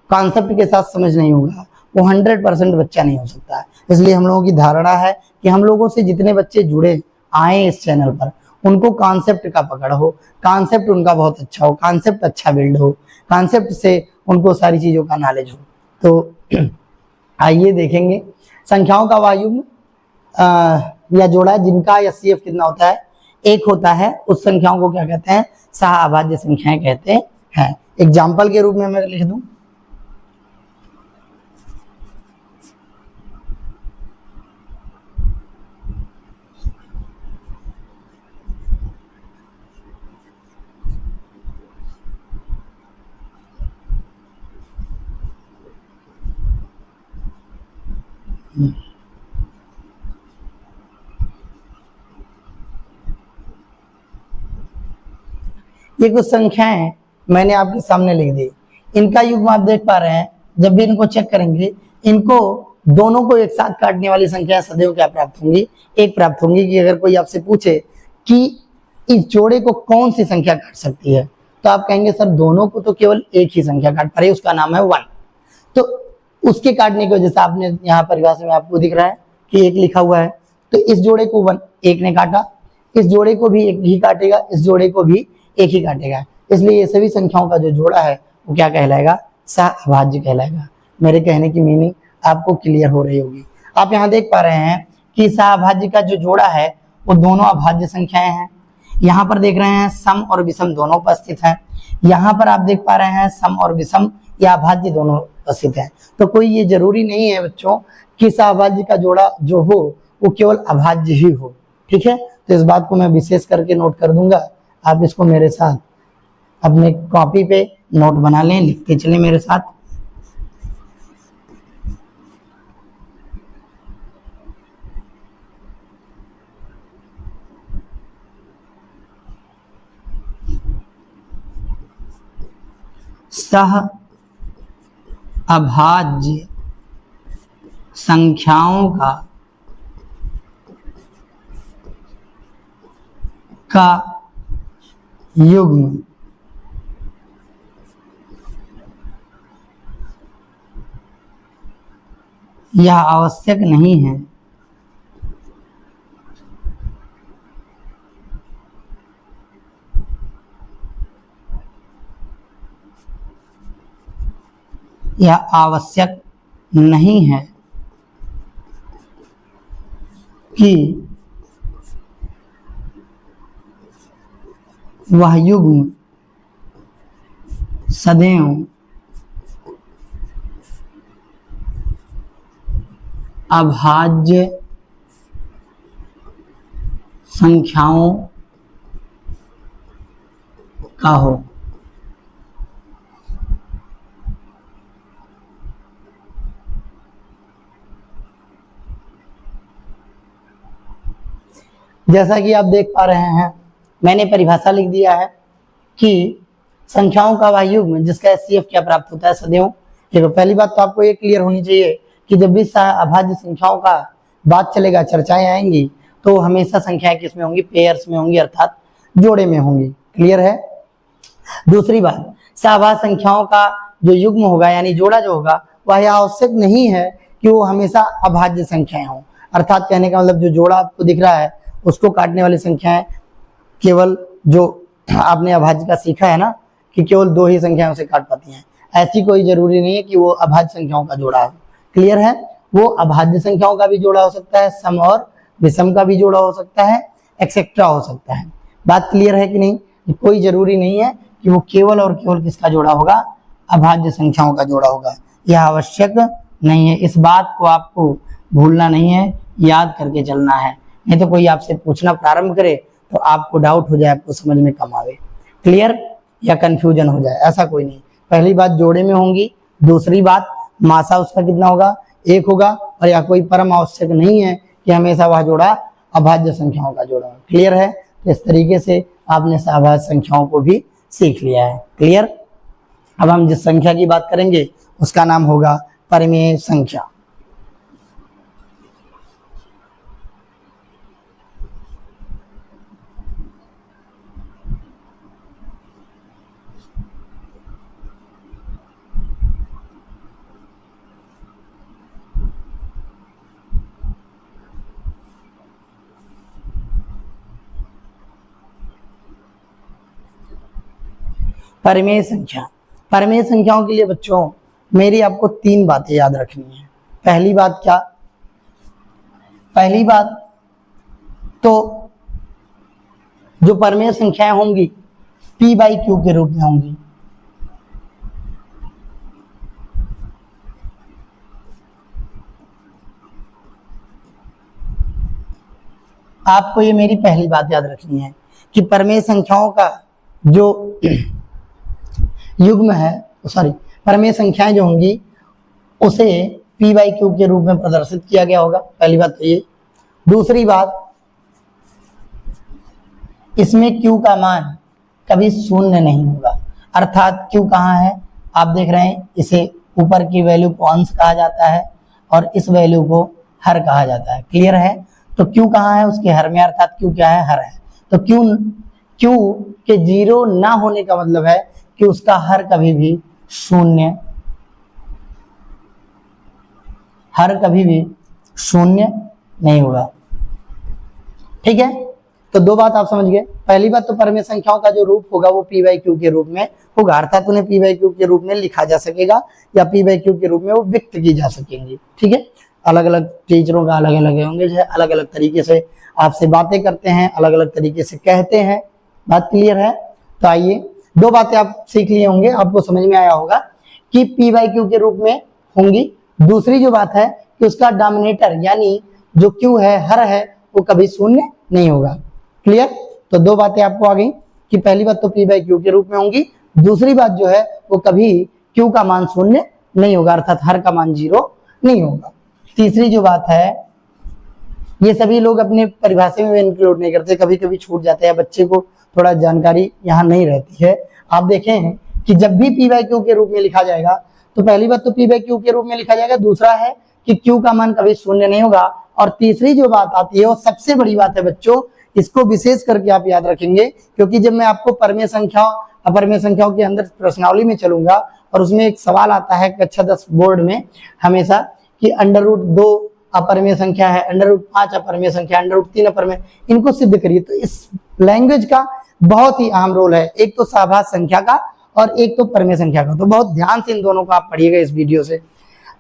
कॉन्सेप्ट के साथ समझ नहीं होगा वो 100% बच्चा नहीं हो सकता है। इसलिए हम लोगों की धारणा है कि हम लोगों से जितने बच्चे जुड़े आए इस चैनल पर उनको कॉन्सेप्ट का पकड़ हो, कॉन्सेप्ट उनका बहुत अच्छा हो, कॉन्सेप्ट अच्छा बिल्ड हो, कॉन्सेप्ट से उनको सारी चीजों का नॉलेज हो। तो आइए देखेंगे संख्याओं का वायुग्म या जोड़ा जिनका एचसीएफ कितना होता है, एक होता है, उस संख्याओं को क्या कहते हैं, सह अभाज्य संख्याएं कहते हैं। एग्जाम्पल के रूप में मैं लिख दूं, ये कुछ संख्याएं मैंने आपके सामने लिख दी, इनका युग्म आप देख पा रहे हैं। जब भी इनको चेक करेंगे, इनको दोनों को एक साथ काटने वाली संख्या सदैव क्या प्राप्त होंगी, एक प्राप्त होंगी। कि अगर कोई आपसे पूछे कि इस जोड़े को कौन सी संख्या काट सकती है, तो आप कहेंगे सर दोनों को तो केवल एक ही संख्या काट पा रही है, उसका नाम है 1। तो उसके काटने की वजह से आपने यहाँ परिभाषा में आपको दिख रहा है कि एक लिखा हुआ है, तो इस जोड़े को 1 एक ने काटा, इस जोड़े को भी एक ही काटेगा, इस जोड़े को भी एक ही काटेगा। इसलिए ये सभी संख्याओं का जो जोड़ा है वो क्या कहलाएगा, सह अभाज्य कहलाएगा। मेरे कहने की मीनिंग आपको क्लियर हो रही होगी। आप यहाँ देख पा रहे हैं कि सहअभाज्य का जो जोड़ा है वो दोनों अभाज्य संख्याएं हैं। यहाँ पर देख रहे हैं सम और विषम दोनों उपस्थित हैं। यहाँ पर आप देख पा रहे हैं सम और विषम या अभाज्य दोनों उपस्थित हैं। तो कोई ये जरूरी नहीं है बच्चों कि सहअभाज्य का जोड़ा जो हो वो केवल अभाज्य ही हो। ठीक है, तो इस बात को मैं विशेष करके नोट कर दूंगा। आप इसको मेरे साथ अपने कॉपी पे नोट बना लें, लिखते चलें मेरे साथ। सह अभाज्य संख्याओं का युग्म यह आवश्यक नहीं है यह आवश्यक नहीं है कि वह युग्म सदैव अभाज्य संख्याओं का हो। जैसा कि आप देख पा रहे हैं, मैंने परिभाषा लिख दिया है कि संख्याओं का वह युग्म जिसका HCF क्या प्राप्त होता है सदैव। देखो, पहली बात तो आपको ये क्लियर होनी चाहिए कि जब भी अभाज्य संख्याओं का बात चलेगा, चर्चाएं आएंगी, तो हमेशा संख्याएं किस में होंगी? पेयर्स में होंगी, अर्थात जोड़े में होंगी। क्लियर है। दूसरी बात, सहअभाज्य संख्याओं का जो युग्म होगा यानी जोड़ा जो होगा वह आवश्यक नहीं है कि वो हमेशा अभाज्य संख्याएं हों। अर्थात कहने का मतलब जो जोड़ा आपको दिख रहा है उसको काटने वाली संख्याएं केवल, जो आपने अभाज्य का सीखा है ना कि केवल 2 ही संख्याओं से काट पाती हैं, ऐसी कोई जरूरी नहीं है कि वो अभाज्य संख्याओं का जोड़ा हो। क्लियर है। वो अभाज्य संख्याओं का भी जोड़ा हो सकता है, सम और विषम का भी जोड़ा हो सकता है, एक्सेट्रा हो सकता है। बात क्लियर है कि नहीं? कोई जरूरी नहीं है कि वो केवल और केवल किसका जोड़ा होगा? अभाज्य संख्याओं का जोड़ा होगा। यह आवश्यक नहीं है। इस बात को आपको भूलना नहीं है, याद करके चलना है, नहीं तो कोई आपसे पूछना प्रारंभ करे तो आपको डाउट हो जाए, आपको समझ में कम आवे। क्लियर? या कंफ्यूजन हो जाए, ऐसा कोई नहीं। पहली बात जोड़े में होंगी, दूसरी बात मासा उसका कितना होगा? 1 होगा, और यह कोई परम आवश्यक नहीं है कि हमेशा वह जोड़ा अभाज्य संख्याओं का जोड़ा हो। क्लियर है? तो इस तरीके से आपने सहअभाज्य संख्याओं को भी सीख लिया है। क्लियर? अब हम जिस संख्या की बात करेंगे उसका नाम होगा परिमेय संख्या। परिमेय संख्या, परिमेय संख्याओं के लिए बच्चों मेरी आपको 3 बातें याद रखनी है। पहली बात क्या? पहली बात तो जो परिमेय संख्याएं होंगी P/Q के रूप में होंगी। आपको ये मेरी पहली बात याद रखनी है कि परिमेय संख्याओं का जो युग्म है, सॉरी, परिमेय संख्याएं जो होंगी उसे P/Q के रूप में प्रदर्शित किया गया होगा। पहली बात तो ये। दूसरी बात, इसमें Q का मान कभी शून्य नहीं होगा। अर्थात Q कहाँ है? आप देख रहे हैं, इसे ऊपर की वैल्यू को अंश कहा जाता है और इस वैल्यू को हर कहा जाता है। क्लियर है? तो Q कहाँ है? उसके हर में, अर्थात Q क्या है? हर है। तो Q के 0 ना होने का मतलब है कि उसका हर कभी भी शून्य, हर कभी भी शून्य नहीं होगा। ठीक है? तो दो बात आप समझ गए। पहली बात तो परिमेय संख्याओं का जो रूप होगा वो पी बाई क्यू के रूप में होगा, अर्थात उन्हें पी बाई क्यू के रूप में लिखा जा सकेगा या पी बाई क्यू के रूप में वो व्यक्त की जा सकेंगी। ठीक है, अलग अलग टीचरों का अलग अलग होंगे, जो है अलग अलग तरीके से आपसे बातें करते हैं, अलग अलग तरीके से कहते हैं। बात क्लियर है? तो आइए, दो बातें आप सीख लिए होंगे, आपको समझ में आया होगा कि पी बाई क्यू के रूप में होंगी। दूसरी जो बात है कि उसका डोमिनेटर यानी जो क्यू है, हर है, वो कभी शून्य नहीं होगा। क्लियर? तो दो बातें आपको आ गई कि पहली बात तो पी बाई क्यू के रूप में होंगी, दूसरी बात जो है वो कभी क्यू का मान शून्य नहीं होगा, अर्थात हर का मान 0 नहीं होगा। तीसरी जो बात है, ये सभी लोग अपने परिभाषा में इंक्लूड नहीं करते, कभी कभी छूट जाते हैं, बच्चे को थोड़ा जानकारी यहाँ नहीं रहती है। आप देखें कि जब भी पी बाई क्यू के रूप में लिखा जाएगा तो पहली बात तो पी बाई क्यू के रूप में लिखा जाएगा, दूसरा है कि क्यू का मान कभी शून्य नहीं होगा, और तीसरी जो बात आती है वो सबसे बड़ी बात है बच्चों, इसको विशेष करके आप याद रखेंगे, क्योंकि जब मैं आपको परिमेय संख्याओं अपरिमेय संख्याओं के अंदर प्रश्नावली में चलूंगा और उसमें एक सवाल आता है कक्षा 10 बोर्ड में हमेशा कि √2 अपरिमेय संख्या है, √5 अपरिमेय संख्या, √3 अपरिमेय, इनको सिद्ध करिए। तो इस लैंग्वेज का बहुत ही अहम रोल है, एक तो सहभाज्य संख्या का और एक तो परिमेय संख्या का। तो बहुत ध्यान से इन दोनों को आप पढ़िएगा इस वीडियो से।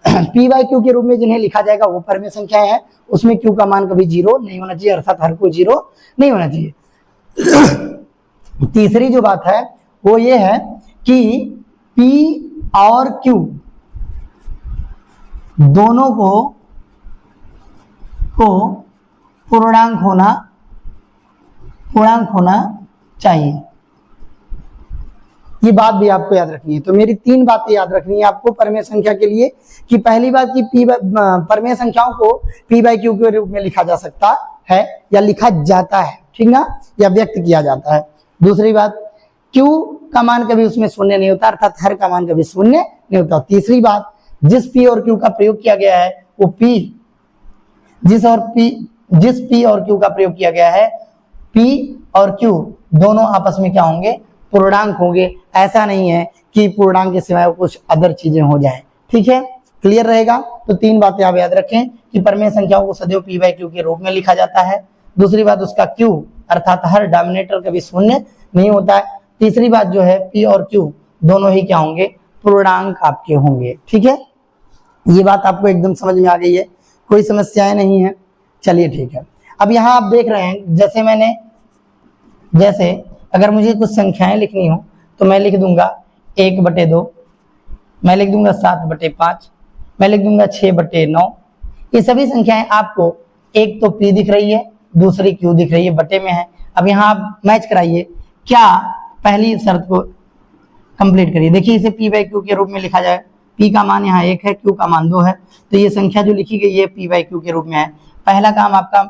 पी बाई क्यू के रूप में जिन्हें लिखा जाएगा वो परिमेय संख्या है, उसमें क्यू का मान कभी 0 नहीं होना चाहिए, अर्थात हर को 0 नहीं होना चाहिए। तीसरी जो बात है वो ये है कि पी और क्यू दोनों को पूर्णांक होना चाहिए। ये बात भी आपको याद रखनी है। तो मेरी 3 बातें याद रखनी है आपको परिमेय संख्या के लिए कि पहली बात कि परिमेय संख्याओं को पी बाई क्यू के रूप में लिखा जा सकता है या लिखा जाता है, ठीक ना, या व्यक्त किया जाता है। दूसरी बात, क्यू का मान कभी उसमें शून्य नहीं होता, अर्थात हर का मान कभी शून्य नहीं होता। तीसरी बात, जिस पी और क्यू का प्रयोग किया गया है वो जिस पी और क्यू का प्रयोग किया गया है, पी और क्यू दोनों आपस में क्या होंगे? पूर्णांक होंगे। ऐसा नहीं है कि पूर्णांक के सिवाय कुछ अदर चीजें हो जाएं। ठीक है, क्लियर रहेगा? तो 3 बातें आप याद रखें कि परिमेय संख्याओं को सदैव पी बाई क्यू के रूप में लिखा जाता है। दूसरी बात, उसका क्यू अर्थात हर डोमिनेटर कभी शून्य नहीं होता है। तीसरी बात जो है, पी और क्यू दोनों ही क्या होंगे? पूर्णांक आपके होंगे। ठीक है, ये बात आपको एकदम समझ में आ गई है, कोई समस्याएं नहीं है। चलिए ठीक है, अब यहाँ आप देख रहे हैं जैसे अगर मुझे कुछ संख्याएं लिखनी हो तो मैं लिख दूंगा 1/2, मैं लिख दूंगा 7/5, मैं लिख दूंगा 6/9। ये सभी संख्याएं आपको एक तो पी दिख रही है, दूसरी क्यू दिख रही है, बटे में है। अब यहाँ आप मैच कराइए, क्या पहली शर्त को कंप्लीट करिए। देखिए इसे पी बाई क्यू के रूप में लिखा जाए, पी का मान यहाँ 1 है, क्यू का मान 2 है, तो ये संख्या जो लिखी गई है पी बाई क्यू के रूप में है। पहला काम आपका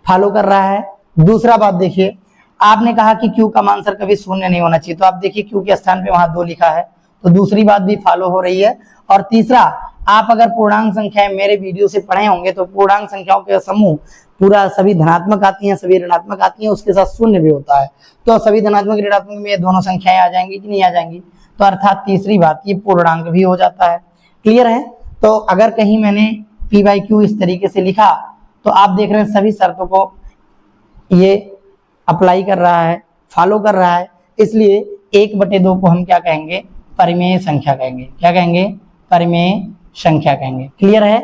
फॉलो कर रहा है। दूसरा बात देखिए, आपने कहा कि क्यू का मान सर कभी शून्य नहीं होना चाहिए, तो आप देखिए क्यू के स्थान पे वहां 2 लिखा है, तो दूसरी बात भी फॉलो हो रही है। और तीसरा, आप अगर पूर्णांक संख्याएं मेरे वीडियो से पढ़े होंगे तो पूर्णांक संख्याओं के समूह पूरा सभी धनात्मक आती हैं, सभी ऋणात्मक आती हैं, उसके साथ शून्य भी होता है, तो सभी धनात्मक ऋणात्मक में दोनों संख्याएं आ जाएंगी कि नहीं आ जाएंगी? तो अर्थात तीसरी बात, ये पूर्णांक भी हो जाता है। क्लियर है? तो अगर कहीं मैंने पी बाई क्यू इस तरीके से लिखा तो आप देख रहे हैं सभी शर्तों को ये अप्लाई कर रहा है, फॉलो कर रहा है, इसलिए 1/2 को हम क्या कहेंगे? परिमेय संख्या कहेंगे। क्या कहेंगे? परिमेय संख्या कहेंगे। क्लियर है?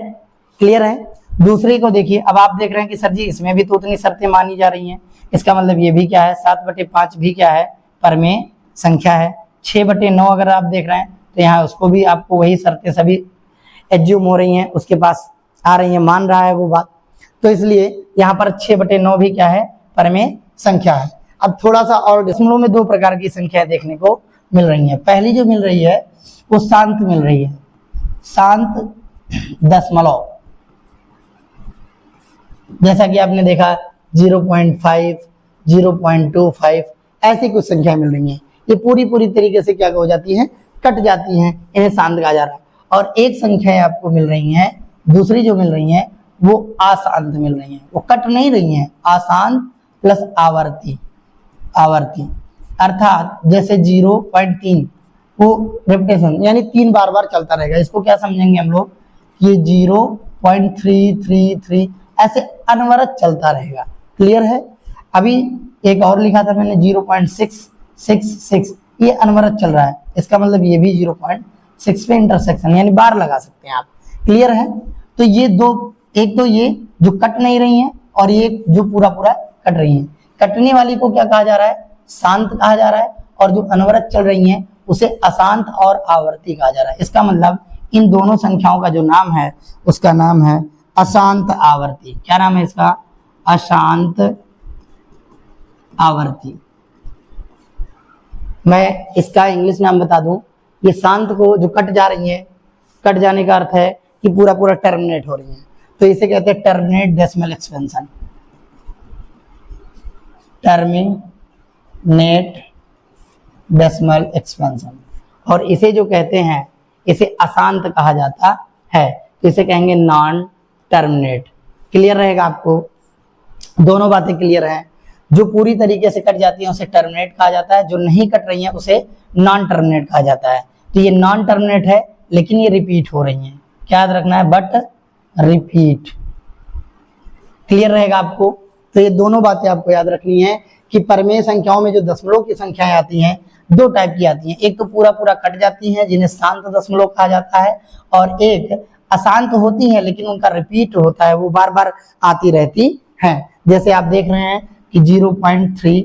क्लियर है? दूसरे को देखिए, अब आप देख रहे हैं कि सर जी इसमें भी तो उतनी शर्तें मानी जा रही हैं, इसका मतलब ये भी क्या है? 7/5 भी क्या है? परिमेय संख्या है। 6/9 अगर आप देख रहे हैं तो यहाँ उसको भी आपको वही शर्तें सभी एज्यूम हो रही हैं, उसके पास आ रही हैं, मान रहा है वो बात, तो इसलिए यहाँ पर 6/9 भी क्या है? परिमेय संख्या है। अब थोड़ा सा और, दशमलव में 2 प्रकार की संख्या देखने को मिल रही है। पहली जो मिल रही है वो शांत मिल रही है, शांत दशमलव, जैसा कि आपने देखा 0.5, 0.25, ऐसी कुछ संख्या मिल रही हैं। ये पूरी तरीके से क्या हो जाती है? कट जाती हैं, इन्हें शांत कहा जा रहा है। और एक संख्याएं आपको मिल रही हैं, दूसरी जो मिल रही हैं वो अशांत मिल रही हैं, वो कट नहीं रही हैं, अशांत प्लस आवर्ती, अर्थात जैसे 0.3 वो रिपीटेशन यानी 3 बार चलता रहेगा। इसको क्या समझेंगे हम लोग? ये 0.333 ऐसे अनवरत चलता रहेगा। क्लियर है? अभी एक और लिखा था मैंने 0.666, ये अनवरत चल रहा है, इसका मतलब ये भी 0.6 पे इंटरसेक्शन यानी बार लगा सकते हैं आप। क्लियर है? तो ये दो, एक तो ये जो कट नहीं रही है और ये जो पूरा पूरा कट रही है। कटने वाली को क्या कहा जा रहा है? शांत कहा जा रहा है, और जो अनवरत चल रही है उसे अशांत और आवर्ती कहा जा रहा है। इसका मतलब इन दोनों संख्याओं का जो नाम है उसका नाम है अशांत आवर्ती। क्या नाम है इसका? अशांत आवर्ती। मैं इसका इंग्लिश नाम बता दूं, ये शांत को जो कट जा रही है, कट जाने का अर्थ है कि पूरा पूरा टर्मिनेट हो रही है, तो इसे कहते हैं terminate decimal expansion. Terminate decimal expansion. और इसे जो कहते हैं इसे अशांत कहा जाता है, तो इसे कहेंगे नॉन टर्मिनेट। क्लियर रहेगा आपको? दोनों बातें क्लियर हैं। जो पूरी तरीके से कट जाती है उसे टर्मिनेट कहा जाता है, जो नहीं कट रही है उसे नॉन टर्मिनेट कहा जाता है। तो ये नॉन टर्मिनेट है लेकिन ये रिपीट हो रही हैं, क्या याद रखना है? But repeat. क्लियर रहेगा आपको? तो ये दोनों बातें आपको याद रखनी है कि परमेय संख्याओं में जो दशमलव की संख्याएं आती हैं दो टाइप की आती हैं। एक तो पूरा पूरा कट जाती हैं जिन्हें शांत दशमलव कहा जाता है, और एक अशांत होती हैं लेकिन उनका रिपीट होता है, वो बार बार आती रहती हैं। जैसे आप देख रहे हैं कि 0.3,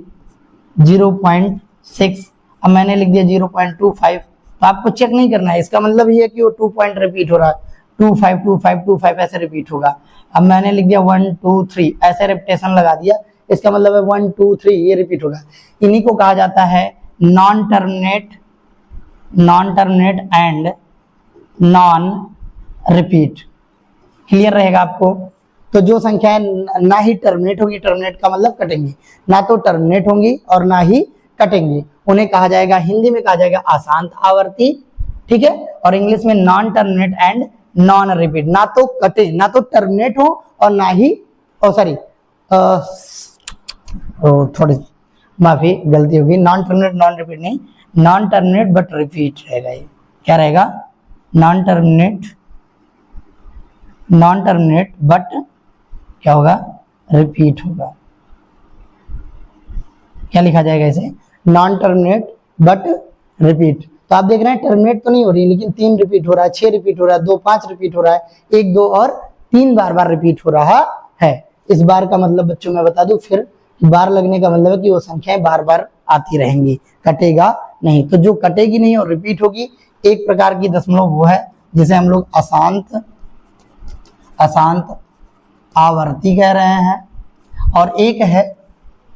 0.6, अब मैंने लिख दिया 0.25, तो आपको चेक नहीं करना है, इसका मतलब ये है कि वो 2 पॉइंट रिपीट हो रहा है, 25, 25, 25 ऐसे रिपीट होगा। अब मैंने लिख दिया 1, 2, 3 ऐसे रेपिटेशन लगा दिया, इसका मतलब है 1, 2, 3 ये रिपीट होगा। इन्हीं को कहा जाता है non terminate and non repeat. Clear रहेगा आपको? तो जो संख्याएं ना ही टर्मिनेट होगी, टर्मिनेट का मतलब कटेंगी, ना तो टर्मिनेट होंगी और ना ही कटेंगी, उन्हें कहा जाएगा, हिंदी में कहा जाएगा अशांत आवर्ती। ठीक है? और इंग्लिश में non terminate and non repeat. ना तो कटे, ना तो टर्मिनेट हो और ना ही थोड़ी माफी गलती होगी, नॉन टर्मिनेट नॉन रिपीट नहीं, नॉन टर्मिनेट बट रिपीट रहेगा। ये क्या रहेगा? नॉन टर्मिनेट बट क्या होगा? रिपीट होगा। क्या लिखा जाएगा इसे? Non terminate but repeat. तो आप देख रहे हैं टर्मिनेट तो नहीं हो रही लेकिन 3 रिपीट हो रहा है, 6 रिपीट हो रहा है, 2, 5 रिपीट हो रहा है, 1, 2 और 3 बार रिपीट हो रहा है। इस बार का मतलब बच्चों मैं बता दूं फिर, बार लगने का मतलब है कि वो संख्याएं बार बार आती रहेंगी, कटेगा नहीं। तो जो कटेगी नहीं और रिपीट होगी, एक प्रकार की दशमलव वो है जिसे हम लोग अशांत आवर्ती कह रहे हैं, और एक है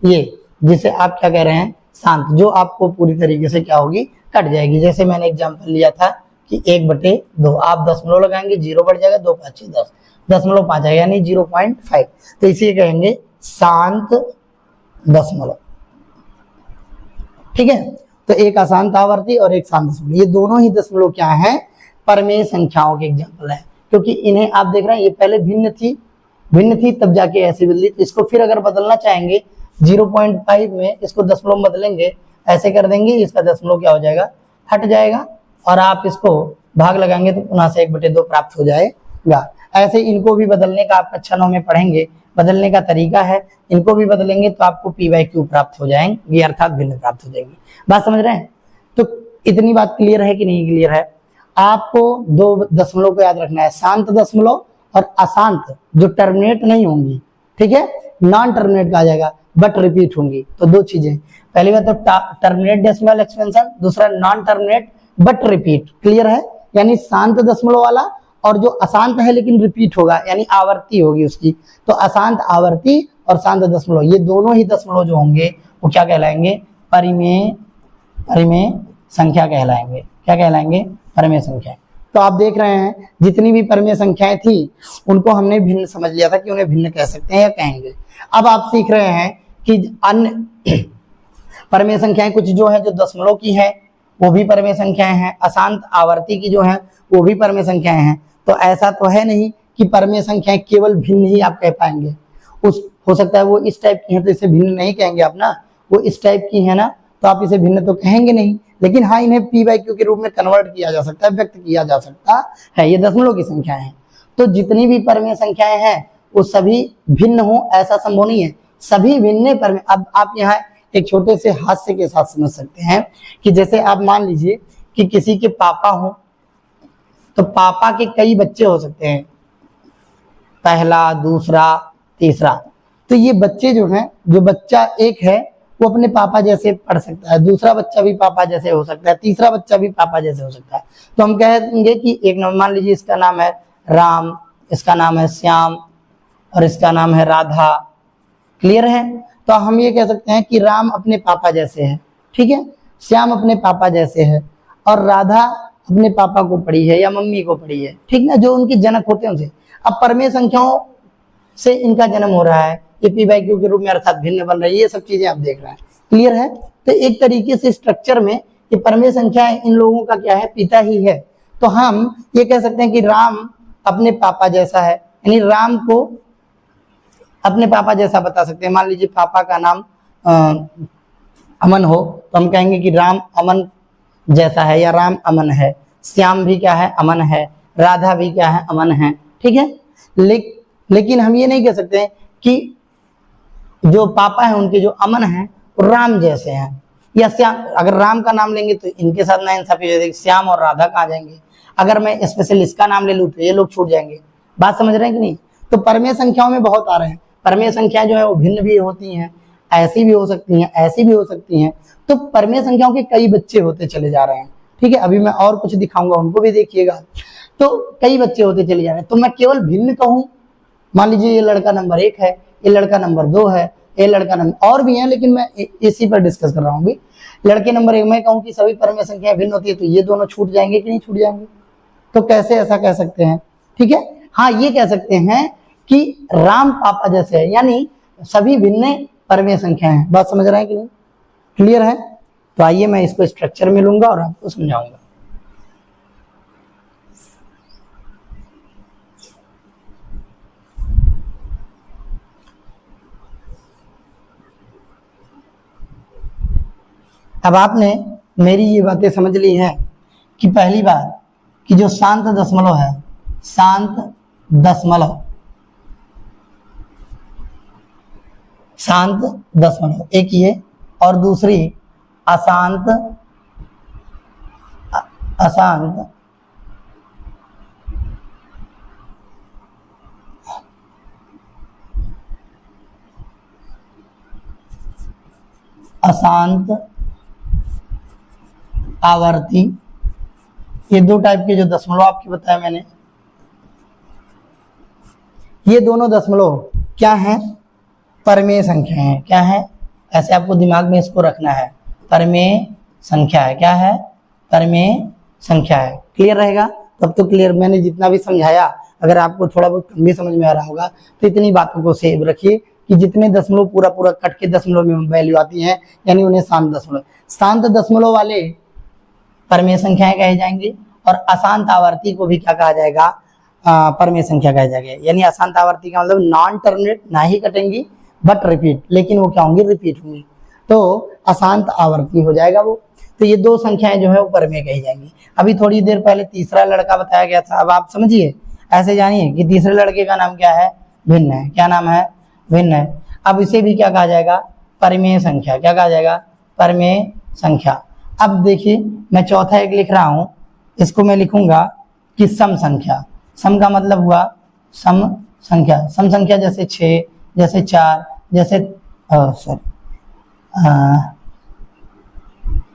ये जिसे आप क्या कह रहे हैं? शांत, जो आपको पूरी तरीके से क्या होगी? कट जाएगी। जैसे मैंने एग्जांपल लिया था कि 1/2, आप दशमलव लगाएंगे, 0 बढ़ जाएगा, 2 5 10, 0.5 आएगा यानी 0.5, तो इसे कहेंगे शांत दशमलव। ठीक है? तो एक अशांत आवर्ती और एक शांत दशमलव, ये दोनों ही दशमलव क्या है? परमेय संख्याओं के एग्जाम्पल है, क्योंकि इन्हें आप देख रहे हैं ये पहले भिन्न थी तब जाके ऐसी बदली। तो इसको फिर अगर बदलना चाहेंगे 0.5 में इसको दशमलव में बदलेंगे, ऐसे कर देंगे, इसका दशमलव क्या हो जाएगा? हट जाएगा, और आप इसको भाग लगाएंगे तो पुनः से 1/2 प्राप्त हो जाएगा। ऐसे इनको भी बदलने का आप कक्षा 9 में पढ़ेंगे, बदलने का तरीका है, इनको भी बदलेंगे तो आपको p/q प्राप्त हो जाएंगे, अर्थात भिन्न प्राप्त हो जाएगी। बात समझ रहे हैं? तो इतनी बात क्लियर है कि नहीं क्लियर है? आपको दो दशमलव को याद रखना है, शांत दशमलव और अशांत, जो टर्मिनेट नहीं होंगी। ठीक है? नॉन टर्मिनेट कहा जाएगा बट रिपीट होंगी। तो दो चीजें, पहली बात तो टर्मिनेट डेसिमल एक्सपेंशन, दूसरा non terminate but repeat. Clear है? यानी शांत दशमलव वाला, और जो अशांत है लेकिन रिपीट होगा यानी आवर्ती होगी उसकी। तो अशांत आवर्ती और शांत दशमलव, ये दोनों ही दशमलव जो होंगे वो क्या कहलाएंगे? परिमेय संख्या कहलाएंगे। क्या कहलाएंगे? परिमेय संख्या। तो आप देख रहे हैं जितनी भी परिमेय संख्याएं थी उनको हमने भिन्न समझ लिया था कि उन्हें भिन्न कह सकते हैं या कहेंगे। अब आप सीख रहे हैं कि अन्य परिमेय संख्याएं कुछ जो है जो दशमलव की है वो भी परिमेय संख्याएं हैं, अशांत आवर्ती की जो है वो भी परिमेय संख्याएं हैं। तो ऐसा तो है नहीं कि परिमेय संख्याएं केवल भिन्न ही आप कह पाएंगे। हो सकता है वो इस टाइप की है तो इसे भिन्न नहीं कहेंगे आप ना, वो इस टाइप की है ना तो आप इसे भिन्न तो कहेंगे नहीं, लेकिन हाँ इन्हें p/q के रूप में कन्वर्ट किया जा सकता है, व्यक्त किया जा सकता है। ये दशमलव की संख्याएं हैं। तो जितनी भी परिमेय संख्याएं हैं वो सभी भिन्न हो ऐसा संभव नहीं है, सभी भिन्न पर में। अब आप यहाँ एक छोटे से हास्य के साथ समझ सकते हैं कि जैसे आप मान लीजिए कि किसी के पापा हो, तो पापा के कई बच्चे हो सकते हैं, पहला, दूसरा, तीसरा। तो ये बच्चे जो हैं, जो बच्चा एक है वो अपने पापा जैसे पढ़ सकता है, दूसरा बच्चा भी पापा जैसे हो सकता है, तीसरा बच्चा भी पापा जैसे हो सकता है। तो हम कहेंगे कि एक नंबर, मान लीजिए इसका नाम है राम, इसका नाम है श्याम और इसका नाम है राधा। क्लियर है? तो हम ये कह सकते हैं कि राम अपने पापा जैसे है, ठीक है, श्याम अपने पापा जैसे है और राधा अपने पापा को पढ़ी है या मम्मी को पढ़ी है, ठीक ना, जो उनके जनक होते हैं उनसे। अब परमेय संख्याओं से इनका जन्म हो रहा है, ये पी बाई क्यू के रूप में अर्थात भिन्न बन रही है, ये सब चीजें आप देख रहे हैं। क्लियर है? तो एक तरीके से स्ट्रक्चर में ये परमेय संख्या इन लोगों का क्या है, पिता ही है। तो हम ये कह सकते हैं कि राम अपने पापा जैसा है, यानी राम को अपने पापा जैसा बता सकते हैं। मान लीजिए पापा का नाम अमन हो, तो हम कहेंगे कि राम अमन जैसा है या राम अमन है। श्याम भी क्या है, अमन है। राधा भी क्या है, अमन है, ठीक है। लेकिन हम ये नहीं कह सकते कि जो पापा है उनके जो अमन है वो राम जैसे हैं या श्याम। अगर राम का नाम लेंगे तो इनके साथ नाइंसाफी हो जाएगी, श्याम और राधा कहाँ जाएंगे। अगर मैं स्पेशल इसका नाम ले लूँ तो ये लोग छूट जाएंगे। बात समझ रहे हैं कि नहीं? तो परमेय संख्याओं में बहुत आ रहे हैं। परमेय संख्या जो है वो भिन्न भी होती हैं, ऐसी भी हो सकती हैं, ऐसी भी हो सकती हैं। तो परमेय संख्याओं के कई बच्चे होते चले जा रहे हैं, ठीक है। अभी मैं और कुछ दिखाऊंगा, उनको भी देखिएगा। तो कई बच्चे होते चले जा रहे हैं। तो मैं केवल भिन्न कहूँ, मान लीजिए ये लड़का नंबर 1 है, ये लड़का नंबर 2 है, ये लड़का नंबर, और भी है लेकिन मैं इसी पर डिस्कस कर रहा हूँ अभी। लड़के नंबर 1 मैं कहूँ कि सभी परमेय संख्याएं भिन्न होती है, तो ये दोनों छूट जाएंगे कि नहीं छूट जाएंगे? तो कैसे ऐसा कह सकते हैं, ठीक है। हाँ, ये कह सकते हैं कि राम पापा जैसे है, यानी सभी भिन्न परमेय संख्याएं हैं। बात समझ रहे हैं कि नहीं? क्लियर है? तो आइए मैं इसको स्ट्रक्चर में लूंगा और आपको समझाऊंगा। अब आपने मेरी ये बातें समझ ली हैं कि पहली बात कि जो शांत दशमलव है, शांत दशमलव, शांत दशमलव एक ये, और दूसरी अशांत, अशांत अशांत आवर्ती। ये दो टाइप के जो दशमलव आपके बताया मैंने, ये दोनों दशमलव क्या है, परमेय संख्या है। क्या है? ऐसे आपको दिमाग में इसको रखना है, परमेय संख्या है। क्या है? परमेय संख्या है। क्लियर रहेगा? तब तो क्लियर। मैंने जितना भी समझाया, अगर आपको थोड़ा बहुत कम भी समझ में आ रहा होगा तो इतनी बातों को सेव रखिए कि जितने दशमलव पूरा पूरा कट के दशमलव में वैल्यू आती है, यानी उन्हें शांत दशमलव, शांत दशमलव वाले परमेय संख्याएं कहे जाएंगे, और अशांत आवर्ती को भी क्या कहा जाएगा, परमेय संख्या कहा जाएगा। यानी अशांत आवर्ती का मतलब नॉन टर्मिनेट, ना ही कटेंगी बट रिपीट, लेकिन वो क्या होंगी, रिपीट होंगी, तो अशांत आवर्ती हो जाएगा वो। तो ये दो संख्याएं जो है वो परमेय कही जाएंगी। अभी थोड़ी देर पहले तीसरा लड़का बताया गया था, अब आप समझिए, ऐसे जानिए कि तीसरे लड़के का नाम क्या है, भिन्न है। क्या नाम है? भिन्न है। अब इसे भी क्या कहा जाएगा, परमेय संख्या। क्या कहा जाएगा? परमेय संख्या। अब देखिए मैं चौथा एक लिख रहा हूं, इसको मैं लिखूंगा कि सम संख्या। सम का मतलब हुआ सम संख्या। सम संख्या जैसे 6, जैसे 4, जैसे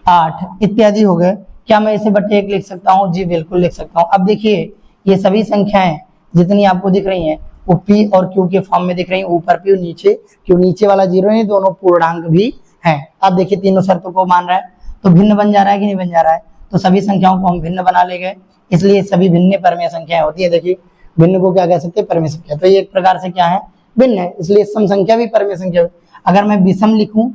8 इत्यादि हो गए। क्या मैं इसे बटे 1 लिख सकता हूँ? जी बिल्कुल लिख सकता हूँ। अब देखिए ये सभी संख्याएं जितनी आपको दिख रही हैं वो पी और क्यू के फॉर्म में दिख रही हैं, ऊपर पी और नीचे क्यू। नीचे वाला 0 है, दोनों पूर्णांक भी हैं। अब देखिए तीनों शर्तों को मान रहा है, तो भिन्न बन जा रहा है कि नहीं बन जा रहा है? तो सभी संख्याओं को हम भिन्न बना ले गए, इसलिए सभी भिन्न परमेय संख्याएं होती है। देखिए भिन्न को क्या कह सकते हैं, परमेय संख्या। तो ये एक प्रकार से क्या है, भिन्न है, इसलिए सम संख्या भी परमेय संख्या। अगर मैं विषम लिखूं,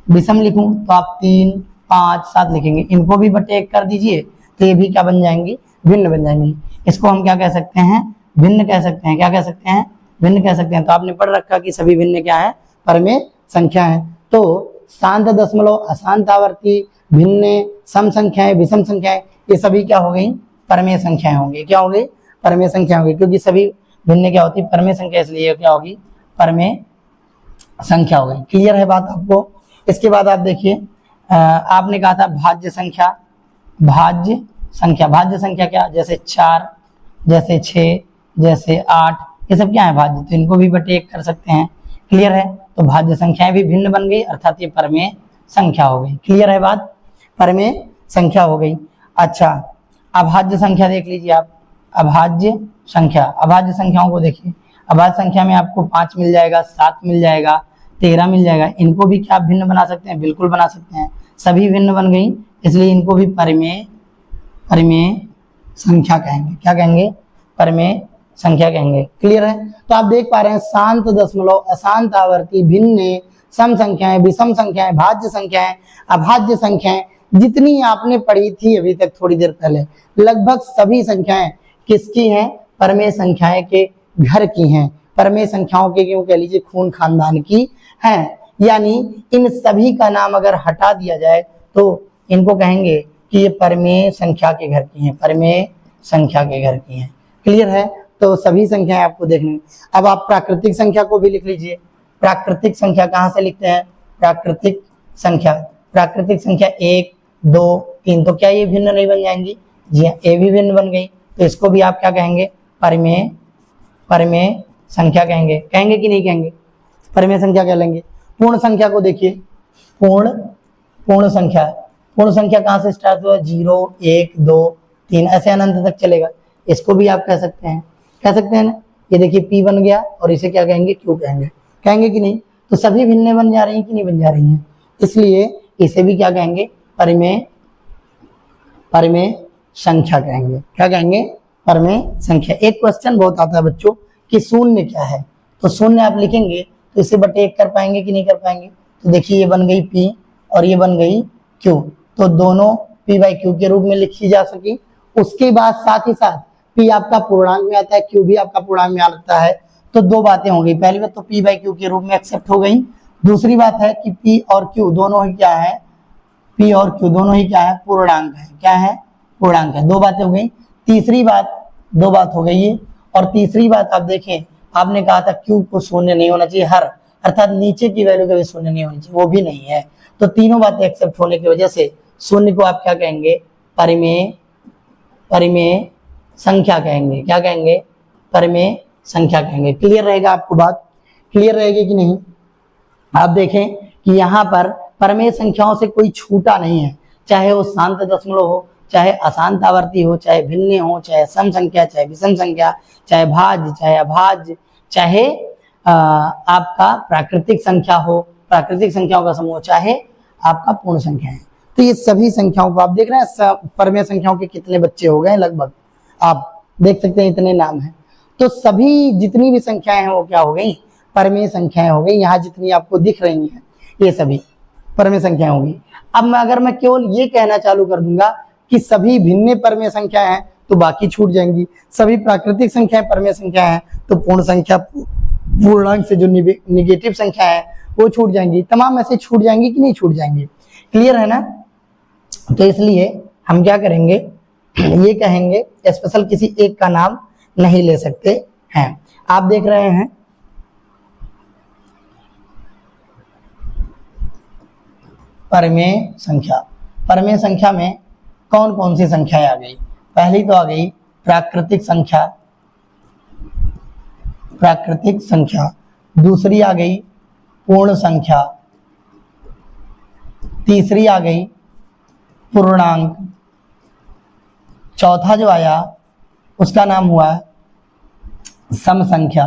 विषम लिखूं तो आप 3, 5, 7 लिखेंगे, इनको भी बटे 1 कर दीजिए तो ये भी क्या बन जाएंगी, भिन्न बन जाएंगी। इसको हम क्या कह सकते हैं, भिन्न कह सकते हैं। क्या कह सकते हैं? भिन्न कह सकते हैं। तो आपने पढ़ रखा कि सभी भिन्न क्या है, परमेय संख्या है। तो शांत दशमलव, अशांत आवर्ती, भिन्न, सम संख्याएं, विषम संख्याएं, ये सभी क्या हो गई, परमेय संख्याएं होंगी। क्या हो गई? परमेय संख्या होगी, क्योंकि सभी भिन्न क्या होती है, परमेय संख्या, इसलिए क्या होगी, परमेय संख्या हो गई। क्लियर है बात आपको? इसके बाद आप देखिए, आपने कहा था भाज्य संख्या। भाज्य संख्या, भाज्य संख्या क्या? जैसे 4, जैसे 6, जैसे 8, ये सब क्या है? भाज्य। तो इनको भी बटे 1 कर सकते हैं। क्लियर है? तो भाज्य संख्याएं भी भिन्न बन गई, अर्थात ये परमेय संख्या हो गई। क्लियर है बात? परमेय संख्या हो गई। अच्छा, अभाज्य संख्या देख लीजिए आप। अभाज्य संख्या, अभाज्य संख्याओं को देखिए। अभाज्य संख्या में आपको 5 मिल जाएगा, 7 मिल जाएगा, 13 मिल जाएगा। इनको भी क्या भिन्न बना सकते हैं? बिल्कुल बना सकते हैं। सभी भिन्न बन गई, इसलिए इनको भी परमेय संख्या कहेंगे। क्या कहेंगे? परमेय संख्या कहेंगे। क्लियर है? तो आप देख पा रहे हैं शांत दशमलव, अशांत आवर्ती, भिन्न, सम संख्याएं, विषम संख्याएं, भाज्य संख्याएं, अभाज्य संख्याएं, जितनी आपने पढ़ी थी अभी तक थोड़ी देर पहले, लगभग सभी संख्याएं किसकी हैं? परमेय संख्याएं के घर की हैं। परमेय संख्याओं के, क्यों कह लीजिए, खून खानदान की हैं। यानी इन सभी का नाम अगर हटा दिया जाए तो इनको कहेंगे कि ये परमेय संख्या के घर की हैं। परमेय संख्या के घर की हैं। क्लियर है? तो सभी संख्याएं आपको देखनी। अब आप प्राकृतिक संख्या को भी लिख लीजिए। प्राकृतिक संख्या कहां से लिखते हैं? प्राकृतिक संख्या, प्राकृतिक संख्या 1, 2, 3, तो क्या ये भिन्न नहीं बन जाएंगी? जी हाँ, ये भी भिन्न बन गई। तो इसको भी आप क्या कहेंगे? परमेय संख्या कहेंगे। कहेंगे कि नहीं कहेंगे? परमेय संख्या कह लेंगे। पूर्ण संख्या को देखिए। पूर्ण संख्या, पूर्ण संख्या कहां से स्टार्ट हुआ? 0, 1, 2, 3, ऐसे अनंत तक चलेगा। इसको भी आप कह सकते हैं, कह सकते हैं ना। ये देखिए P बन गया और इसे क्या कहेंगे? Q कहेंगे। कहेंगे कि नहीं? तो सभी भिन्न बन जा रही हैं कि नहीं बन जा रही हैं? इसलिए इसे भी क्या कहेंगे? परमेय संख्या कहेंगे। क्या कहेंगे? परमेय संख्या। एक क्वेश्चन बहुत आता है बच्चों कि शून्य क्या है? तो शून्य आप लिखेंगे तो इसे बटे 1 कर पाएंगे कि नहीं कर पाएंगे? तो देखिए ये बन गई P और ये बन गई Q, तो दोनों P/Q के रूप में लिखी जा सकी। उसके बाद साथ ही साथ P आपका पूर्णांक में आता है, Q भी आपका पूर्णांक में आता है। तो दो बातें हो गई। पहली बात तो P/Q के रूप में एक्सेप्ट हो गई। दूसरी बात है कि P और Q दोनों ही क्या है? P और Q दोनों ही क्या है? पूर्णांक है। क्या है? पूर्णांक है। दो बातें हो गई। तीसरी बात, दो बात हो गई है। और तीसरी बात आप देखें, आपने कहा था Q को शून्य नहीं होना चाहिए, हर, अर्थात नीचे की वैल्यू कभी शून्य नहीं होनी चाहिए, वो भी नहीं है। तो तीनों बातें एक्सेप्ट होने की वजह से शून्य को आप क्या कहेंगे? परमेय संख्या कहेंगे। क्या कहेंगे? परमेय संख्या कहेंगे। क्लियर रहेगा आपको बात? क्लियर रहेगी कि नहीं? आप देखें कि यहाँ पर परमेय संख्याओं से कोई छूटा नहीं है, चाहे वो शांत दशमलव हो, चाहे अशांत आवर्ती हो, चाहे भिन्न हो, चाहे सम संख्या, चाहे विषम संख्या, चाहे भाज्य, चाहे अभाज्य, चाहे आपका प्राकृतिक संख्या हो, प्राकृतिक संख्याओं का समूह, चाहे आपका पूर्ण संख्या है। तो ये सभी संख्याओं को आप देख रहे हैं, परमेय संख्याओं के कितने बच्चे हो गए? लगभग आप देख सकते हैं इतने नाम हैं। तो सभी जितनी भी संख्याएं हैं वो क्या हो गई? परमेय संख्याएं हो गई। यहाँ जितनी आपको दिख रही हैं ये सभी परमेय संख्याएं होंगी। अब अगर मैं केवल ये कहना चालू कर दूंगा कि सभी भिन्न परमेय संख्याएं हैं तो बाकी छूट जाएंगी। सभी प्राकृतिक संख्याएं परमेय संख्या हैं तो पूर्ण संख्या, पूर्णांक से जो निगेटिव संख्या है वो छूट जाएंगी। तमाम ऐसे छूट जाएंगी कि नहीं छूट जाएंगी? क्लियर है ना? तो इसलिए हम क्या करेंगे? ये कहेंगे स्पेशल किसी एक का नाम नहीं ले सकते हैं। आप देख रहे हैं परमेय संख्या। परमेय संख्या में कौन कौन सी संख्याएं आ गई? पहली तो आ गई प्राकृतिक संख्या, प्राकृतिक संख्या। दूसरी आ गई पूर्ण संख्या। तीसरी आ गई पूर्णांक। चौथा जो आया उसका नाम हुआ सम संख्या,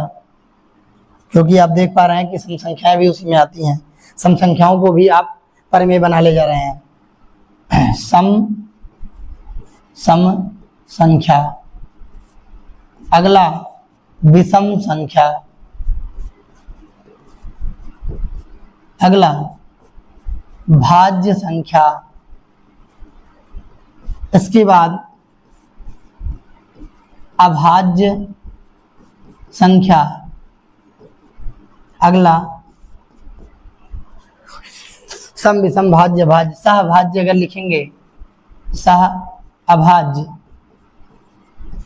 क्योंकि आप देख पा रहे हैं कि सम संख्याएं भी उसी में आती हैं। सम संख्याओं को भी आप परमेय बना ले जा रहे हैं। सम संख्या। अगला विषम संख्या। अगला भाज्य संख्या। इसके बाद अभाज्य संख्या। अगला सम विषम भाज्य भाज्य। सहभाज्य अगर लिखेंगे सह अभाज्य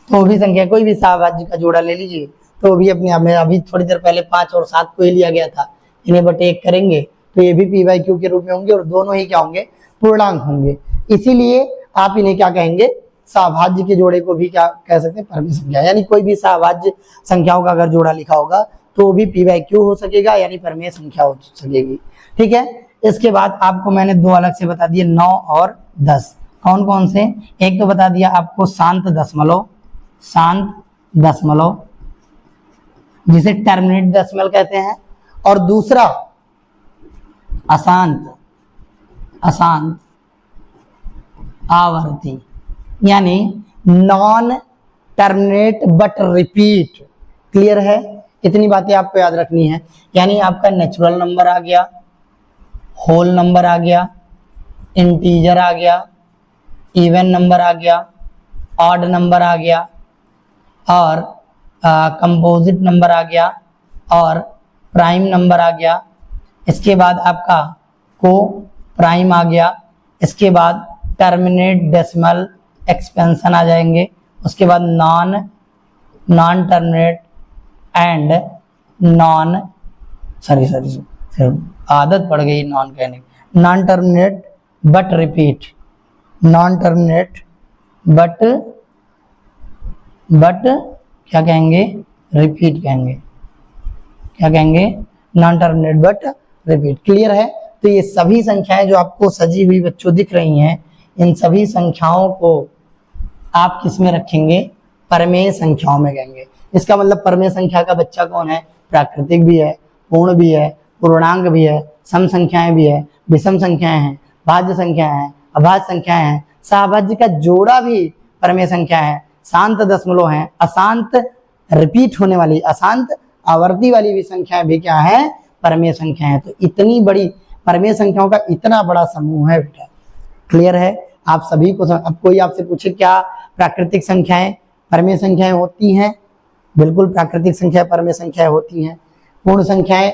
तो भी संख्या, कोई भी सहभाज्य का जोड़ा ले लीजिए तो भी अपने आप में, अभी थोड़ी देर पहले 5 और 7 को ही लिया गया था, इन्हें बटे 1 करेंगे तो ये भी p बाई क्यू के रूप में होंगे और दोनों ही क्या होंगे, पूर्णांक होंगे। इसीलिए आप इन्हें क्या कहेंगे, सहभाज्य के जोड़े को भी क्या कह सकते हैं, परमेय संख्या। यानी कोई भी सहभाज्य संख्याओं का अगर जोड़ा लिखा होगा तो वो भी p बाई क्यू हो सकेगा, यानी परमेय संख्या हो सकेगी। ठीक है, इसके बाद आपको मैंने दो अलग से बता दिए 9 और 10। कौन कौन से, एक तो बता दिया आपको शांत दशमलव जिसे टर्मिनेट डेसिमल कहते हैं, और दूसरा अशांत आवर्ती, यानी non terminate but repeat. Clear है, इतनी बातें आपको याद रखनी है। यानी आपका नेचुरल नंबर आ गया, होल नंबर आ गया, इंटीजर आ गया, इवन नंबर आ गया, ऑड नंबर आ गया, और कंपोजिट नंबर आ गया, और प्राइम नंबर आ गया। इसके बाद आपका को प्राइम आ गया। इसके बाद टर्मिनेट डेसिमल एक्सपेंशन आ जाएंगे। उसके बाद नॉन टर्मिनेट एंड आदत पड़ गई नॉन कहने की, non terminate but repeat, non terminate but क्या कहेंगे, रिपीट कहेंगे। क्या कहेंगे, non terminate but repeat. Clear है, तो ये सभी संख्याएं जो आपको सजी हुई बच्चों दिख रही हैं, इन सभी संख्याओं को आप किस में रखेंगे, परमेय संख्याओं में कहेंगे। इसका मतलब परमेय संख्या का बच्चा कौन है, प्राकृतिक भी है, पूर्ण भी है, पूर्णांक भी है, सम संख्याएं भी है, विषम संख्याएं हैं, भाज्य संख्याएं हैं, अभाज्य संख्याएं हैं, सहभाज्य का जोड़ा भी परमेय संख्या है, शांत दशमलव है, अशांत रिपीट होने वाली, अशांत आवर्ती वाली भी संख्याएं भी क्या है, परमेय संख्या है। तो इतनी बड़ी परमेय संख्याओं का इतना बड़ा समूह है बेटा। क्लियर है, आप सभी को। अब कोई आपसे पूछे क्या प्राकृतिक संख्याएं परमेय संख्याएं होती हैं, बिल्कुल प्राकृतिक संख्या परमेय संख्याएं होती हैं। पूर्ण संख्याएं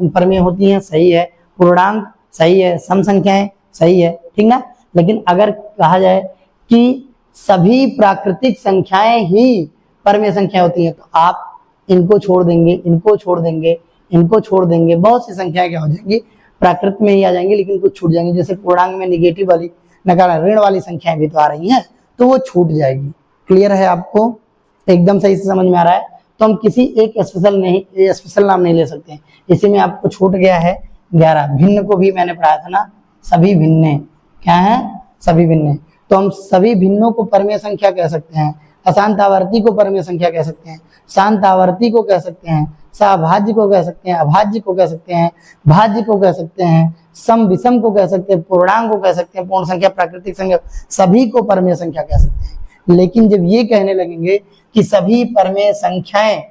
परमेय होती हैं, सही है। पूर्णांक सही है, सम संख्याएं सही है, ठीक ना। लेकिन अगर कहा जाए कि सभी प्राकृतिक संख्याएं ही परमेय संख्या होती हैं, तो आप इनको छोड़ देंगे, इनको छोड़ देंगे, इनको छोड़ देंगे, बहुत सी संख्याएं क्या हो जाएंगी, प्राकृत में ही आ जाएंगी, लेकिन कुछ छूट जाएंगी। जैसे पूर्णांक में निगेटिव वाली, नकारात्मक ऋण वाली संख्याएं भी तो आ रही हैं, तो वो छूट जाएगी। क्लियर है, आपको एकदम सही से समझ में आ रहा है। तो हम किसी एक स्पेशल नाम नहीं ले सकते हैं। इसी में आपको छूट गया है 11। भिन्न को भी मैंने पढ़ाया था ना, सभी भिन्न क्या है, सभी भिन्न। तो हम सभी भिन्नों को परमेय संख्या कह सकते हैं, अशांत आवर्ती को परमेय संख्या कह सकते हैं, शांत आवर्ती को कह सकते हैं, सहभाज्य को कह सकते हैं, अभाज्य को कह सकते हैं, भाज्य को कह सकते हैं, सम विषम को कह सकते हैं, पूर्णांक को कह सकते हैं, पूर्ण संख्या, प्राकृतिक संख्या, सभी को परमेय संख्या कह सकते हैं। लेकिन जब ये कहने लगेंगे कि सभी परमेय संख्याएं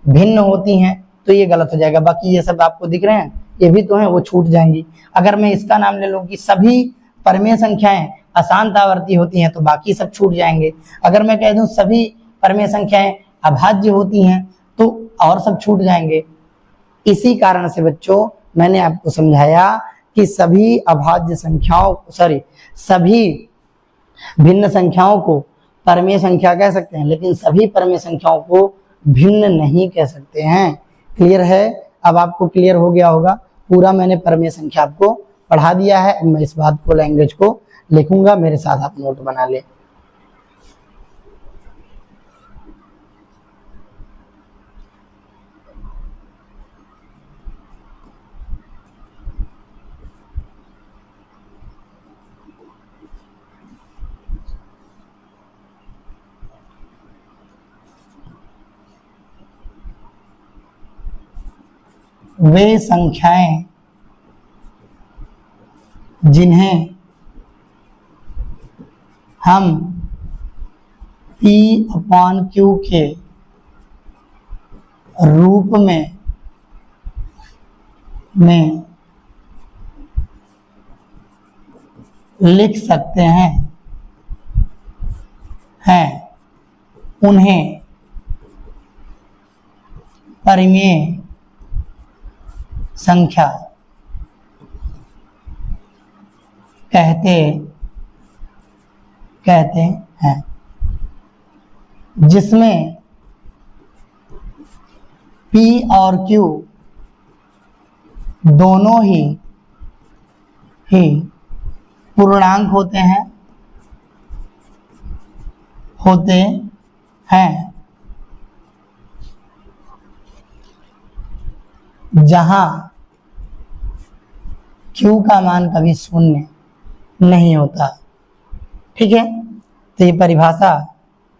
भिन्न होती हैं, तो ये गलत हो जाएगा। बाकी ये सब आपको दिख रहे हैं, ये भी तो हैं, वो छूट जाएंगी। अगर मैं इसका नाम ले लूं कि सभी परमेय संख्याएं अशांत आवर्ती होती हैं, तो बाकी सब छूट जाएंगे। अगर मैं कह दूं सभी परमेय संख्याएं अभाज्य होती हैं, तो और सब छूट जाएंगे। इसी कारण से बच्चों मैंने आपको समझाया कि सभी अभाज्य संख्याओं, सभी भिन्न संख्याओं को परमेय संख्या कह सकते हैं, लेकिन सभी परमेय संख्याओं को भिन्न नहीं कह सकते हैं। क्लियर है, अब आपको क्लियर हो गया होगा। पूरा मैंने परमेय संख्या आपको पढ़ा दिया है। अब मैं इस बात को, लैंग्वेज को लिखूंगा, मेरे साथ आप नोट बना ले। वे संख्याएं जिन्हें हम P/Q के रूप में लिख सकते हैं उन्हें परिमेय संख्या कहते हैं, जिसमें P और Q दोनों ही पूर्णांक होते हैं जहां Q का मान कभी शून्य नहीं होता। ठीक है, तो ये परिभाषा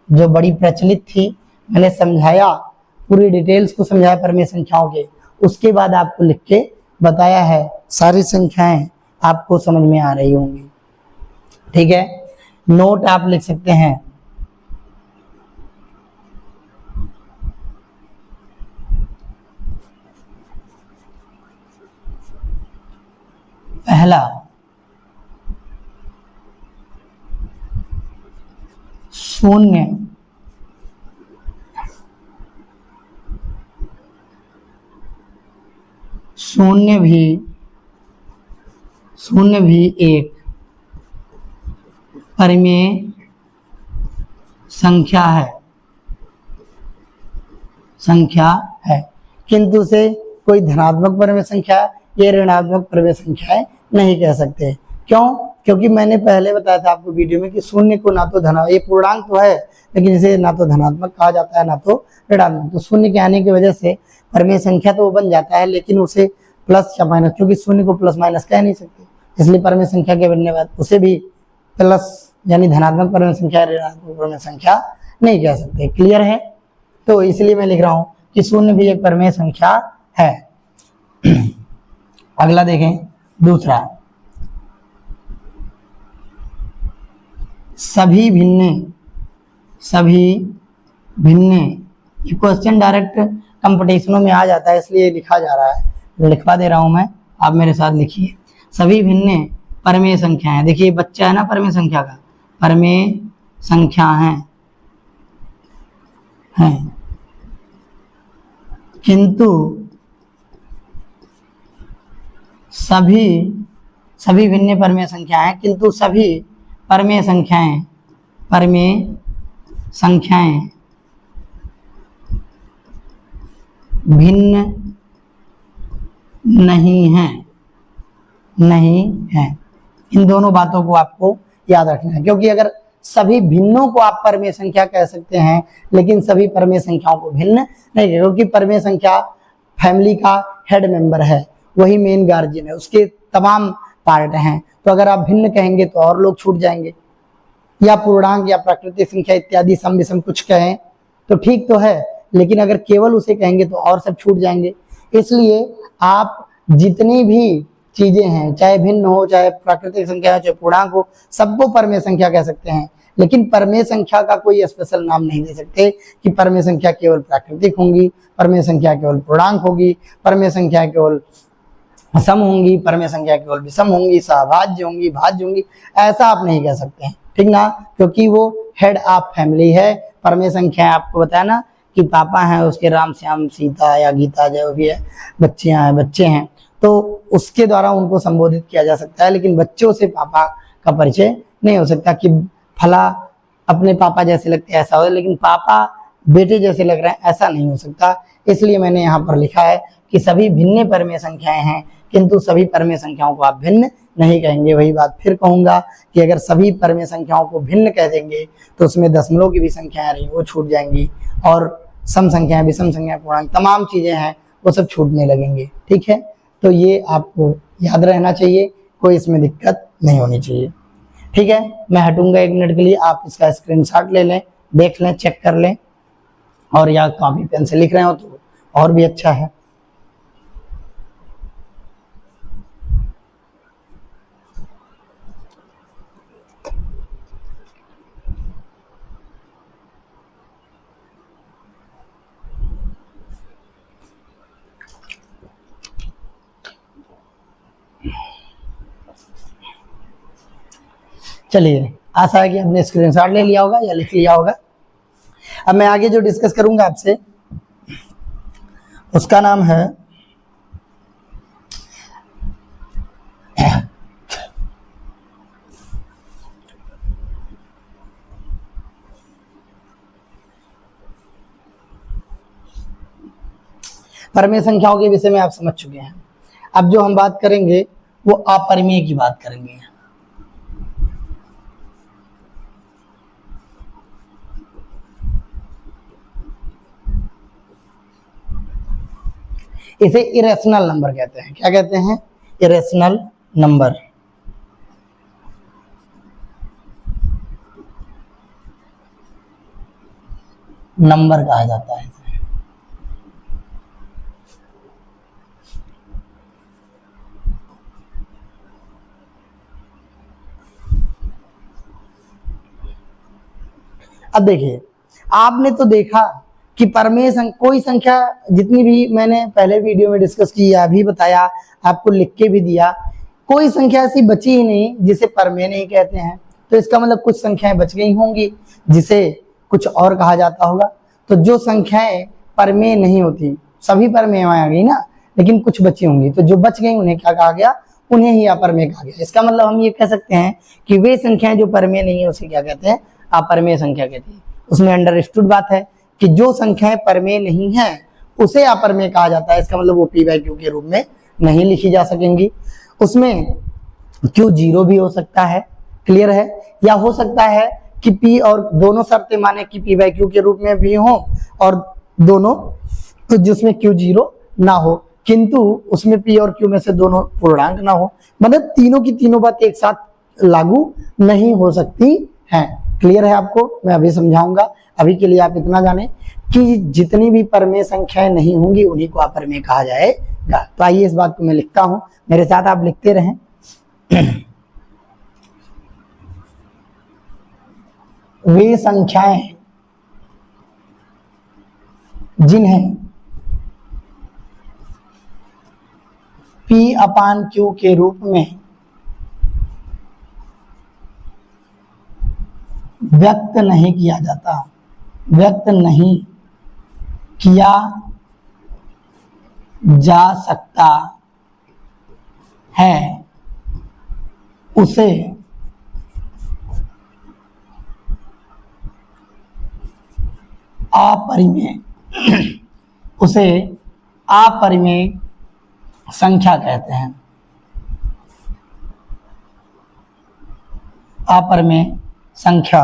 जो बड़ी प्रचलित थी, मैंने समझाया, पूरी डिटेल्स को समझाया प्रमेय संख्याओं के, उसके बाद आपको लिख के बताया है, सारी संख्याएं आपको समझ में आ रही होंगी। ठीक है, नोट आप लिख सकते हैं। पहला, शून्य भी एक परिमेय संख्या है, किंतु उसे कोई धनात्मक परिमेय संख्या या ऋणात्मक परिमेय संख्या नहीं कह सकते। क्यों? क्योंकि मैंने पहले बताया था आपको वीडियो में कि शून्य को ना तो ये पूर्णांक तो है, लेकिन इसे ना तो धनात्मक कहा जाता है ना तो ऋणात्मक। तो शून्य के आने की वजह से परिमेय संख्या तो वो बन जाता है, लेकिन उसे प्लस या माइनस, क्योंकि शून्य को प्लस माइनस कह नहीं सकते, इसलिए परिमेय संख्या के बनने बाद उसे भी प्लस यानी धनात्मक परिमेय संख्या, ऋणात्मक परिमेय संख्या नहीं कह सकते। क्लियर है? तो इसलिए मैं लिख रहा हूं कि शून्य भी एक परिमेय संख्या है। अगला देखें, दूसरा, सभी भिन्न। ये क्वेश्चन डायरेक्ट कंपटीशनों में आ जाता है, इसलिए लिखा जा रहा है, लिखवा दे रहा हूं मैं, आप मेरे साथ लिखिए। सभी भिन्न परमेय संख्याएं, देखिए बच्चा है ना परमेय संख्या का, परमेय संख्या हैं, किंतु सभी भिन्न परमेय संख्या हैं, किंतु सभी परमेय संख्याएं भिन्न नहीं है। इन दोनों बातों को आपको याद रखना है, क्योंकि अगर सभी भिन्नों को आप परमेय संख्या कह सकते हैं, लेकिन सभी परमेय संख्याओं को भिन्न नहीं, क्योंकि परमेय संख्या फैमिली का हेड मेंबर है, वही मेन गार्जियन है, उसके तमाम पार्ट हैं। तो अगर आप भिन्न कहेंगे तो और लोग छूट जाएंगे, या पूर्णांक या प्राकृतिक संख्या इत्यादि सम विषम कुछ कहें तो ठीक तो है, लेकिन अगर केवल उसे कहेंगे तो और सब छूट जाएंगे। इसलिए आप जितनी भी चीजें हैं, चाहे भिन्न हो, चाहे प्राकृतिक संख्या हो, चाहे पूर्णांक हो, सबको परमेय संख्या कह सकते हैं, लेकिन परमेय संख्या का कोई स्पेशल नाम नहीं दे सकते कि परमेय संख्या केवल प्राकृतिक होंगी, परमेय संख्या केवल पूर्णांक होगी, परमेय संख्या केवल सम होंगी, परमेय संख्या केवल विषम होंगी, सहभाज्य होंगी, भाज्य होंगी, ऐसा आप नहीं कह सकते हैं। ठीक ना, क्योंकि वो हेड ऑफ फैमिली है। परमेय संख्या आपको बताया ना कि पापा हैं, उसके राम श्याम सीता या गीता जो भी है, बच्चे हैं, तो उसके द्वारा उनको संबोधित किया जा सकता है, लेकिन बच्चों से पापा का परिचय नहीं हो सकता कि फला अपने पापा जैसे लगते ऐसा हो, लेकिन पापा बेटे जैसे लग रहे हैं ऐसा नहीं हो सकता। इसलिए मैंने यहाँ पर लिखा है कि सभी भिन्न परमेय संख्याएं हैं, किंतु सभी परमेय संख्याओं को आप भिन्न नहीं कहेंगे। वही बात फिर कहूंगा कि अगर सभी परमेय संख्याओं को भिन्न कह देंगे तो उसमें दशमलव की भी संख्याएं रही वो छूट जाएंगी, और सम संख्याएं, विषम संख्याएं, पूर्णांक, तमाम चीजें हैं वो सब छूटने लगेंगे। ठीक है, तो ये आपको याद रहना चाहिए, कोई इसमें दिक्कत नहीं होनी चाहिए। ठीक है, मैं हटूंगा 1 मिनट के लिए, आप इसका स्क्रीनशॉट ले लें, देख लें, चेक कर लें, और या कॉपी पेन से लिख रहे हो तो और भी अच्छा है। चलिए, आशा है कि आपने स्क्रीनशॉट ले लिया होगा या लिख लिया होगा। अब मैं आगे जो डिस्कस करूंगा आपसे उसका नाम है परमेय संख्याओं के विषय में। आप समझ चुके हैं। अब जो हम बात करेंगे वो अपरिमेय की बात करेंगे। इसे इरेशनल नंबर कहते हैं। क्या कहते हैं? Irrational number. नंबर कहा जाता है इसे। अब देखिए, आपने तो देखा कि परमेय कोई संख्या, जितनी भी मैंने पहले वीडियो में डिस्कस की या अभी बताया, आपको लिख के भी दिया, कोई संख्या ऐसी बची ही नहीं जिसे परमेय नहीं कहते हैं। तो इसका मतलब कुछ संख्याएं बच गई होंगी जिसे कुछ और कहा जाता होगा। तो जो संख्याएं परमेय नहीं होती, सभी परमेय आ गई ना, लेकिन कुछ बची होंगी, तो जो बच गई उन्हें क्या कहा गया? उन्हें ही अपरमेय कहा गया। इसका मतलब हम ये कह सकते हैं कि वे संख्याएं जो परमेय नहीं है उसे क्या कहते हैं? अपरमेय संख्या कहते हैं। उसमें अंडरस्टूड बात है कि जो संख्याएं परमेय नहीं है उसे अपरमेय कहा जाता है। इसका मतलब वो पी बाई क्यू के रूप में नहीं लिखी जा सकेंगी। उसमें क्यू जीरो भी हो सकता है, क्लियर है, या हो सकता है कि पी और दोनों शर्तें माने कि पी बाई क्यू के रूप में भी हो और दोनों, तो जिसमें क्यू जीरो ना हो किंतु उसमें पी और क्यू में से दोनों पूर्णांक ना हो। मतलब तीनों की तीनों बातें एक साथ लागू नहीं हो सकती हैं। क्लियर है आपको? मैं अभी समझाऊंगा। अभी के लिए आप इतना जाने कि जितनी भी परमेय संख्याएं नहीं होंगी उन्हीं को अपरमेय कहा जाएगा। तो आइए इस बात को मैं लिखता हूं, मेरे साथ आप लिखते रहें। वे संख्याएं जिन्हें पी अपान क्यू के रूप में व्यक्त नहीं किया जाता, व्यक्त नहीं किया जा सकता है, उसे अपरिमेय उसे अपरिमेय संख्या कहते हैं। अपरिमेय संख्या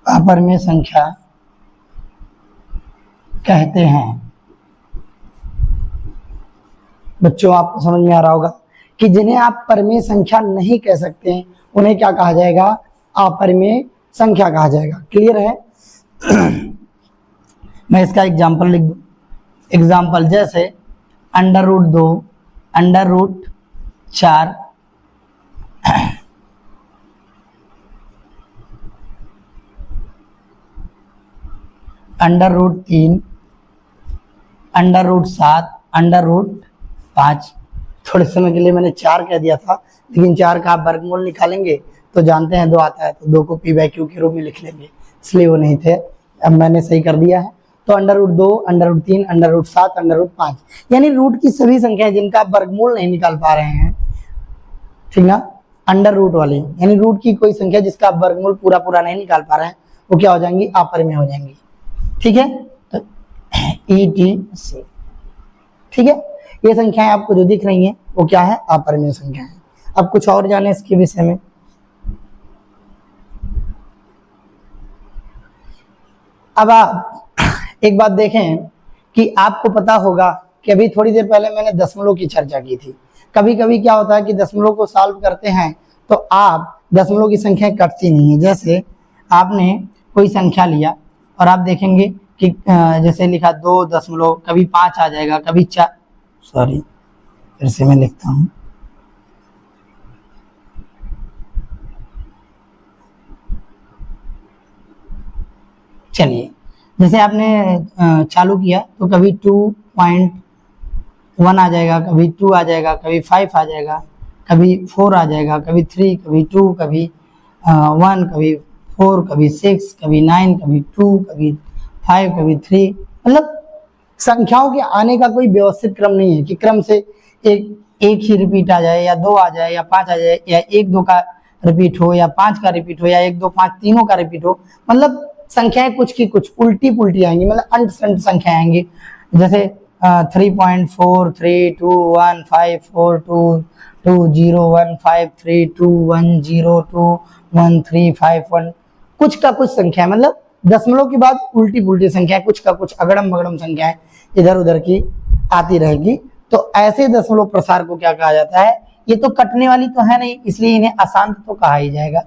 अपरिमेय संख्या कहते हैं। बच्चों, आपको समझ में आ रहा होगा कि जिन्हें आप परमेय संख्या नहीं कह सकते हैं उन्हें क्या कहा जाएगा? अपरिमेय संख्या कहा जाएगा। क्लियर है? मैं इसका एग्जाम्पल लिख दूं। एग्जाम्पल जैसे √2, √4, √3, √7, √5। थोड़े समय के लिए मैंने 4 कह दिया था, लेकिन 4 का आप वर्गमूल निकालेंगे तो जानते हैं 2 आता है, तो 2 को पी बाई क्यू के रूप में लिख लेंगे, इसलिए वो नहीं थे। अब मैंने सही कर दिया है। तो √2, √3, √7, √5 यानी रूट की सभी संख्याएं जिनका आप वर्गमूल नहीं निकाल पा रहे हैं, ठीक ना, अंडर रूट वाली, यानी रूट की कोई संख्या जिसका आप वर्गमूल पूरा नहीं निकाल पा रहे हैं, वो क्या हो जाएंगी? अपरिमेय हो जाएंगी। ठीक है? तो ETC, ठीक है, ये संख्याएं आपको जो दिख रही हैं वो क्या है? अपरिमेय संख्या है। अब कुछ और जाने इसके विषय में। अब आप एक बात देखें कि आपको पता होगा कि अभी थोड़ी देर पहले मैंने दशमलव की चर्चा की थी। कभी कभी क्या होता है कि दशमलव को सॉल्व करते हैं तो आप दशमलव की संख्या कटती नहीं है। जैसे आपने कोई संख्या लिया और आप देखेंगे कि जैसे लिखा 2 दशमलव, कभी 5 आ जाएगा, कभी 4, सॉरी फिर से मैं लिखता हूं, चलिए जैसे आपने चालू किया तो कभी 2.1 आ जाएगा, कभी 2 आ जाएगा, कभी 5 आ जाएगा, कभी 4 आ जाएगा, कभी 3, कभी 2, कभी 1, कभी 4, कभी 6, कभी 9, कभी 2, कभी 5, कभी 3। मतलब संख्याओं के आने का कोई व्यवस्थित क्रम नहीं है कि क्रम से एक एक ही रिपीट आ जाए या दो आ जाए या पांच आ जाए या एक दो का रिपीट हो या पांच का रिपीट हो या एक दो पांच तीनों का रिपीट हो, मतलब संख्याएं कुछ की कुछ उल्टी पुल्टी आएंगी, मतलब अंट संट संख्याएं आएंगी। जैसे 3.432152015321021351 कुछ का कुछ संख्या है, मतलब दशमलव के बाद उल्टी पुल्टी संख्या, कुछ का कुछ अगड़म बगड़म संख्याएं इधर उधर की आती रहेगी। तो ऐसे दशमलव प्रसार को क्या कहा जाता है? ये तो कटने वाली तो है नहीं, इसलिए इन्हें अशांत तो कहा ही जाएगा,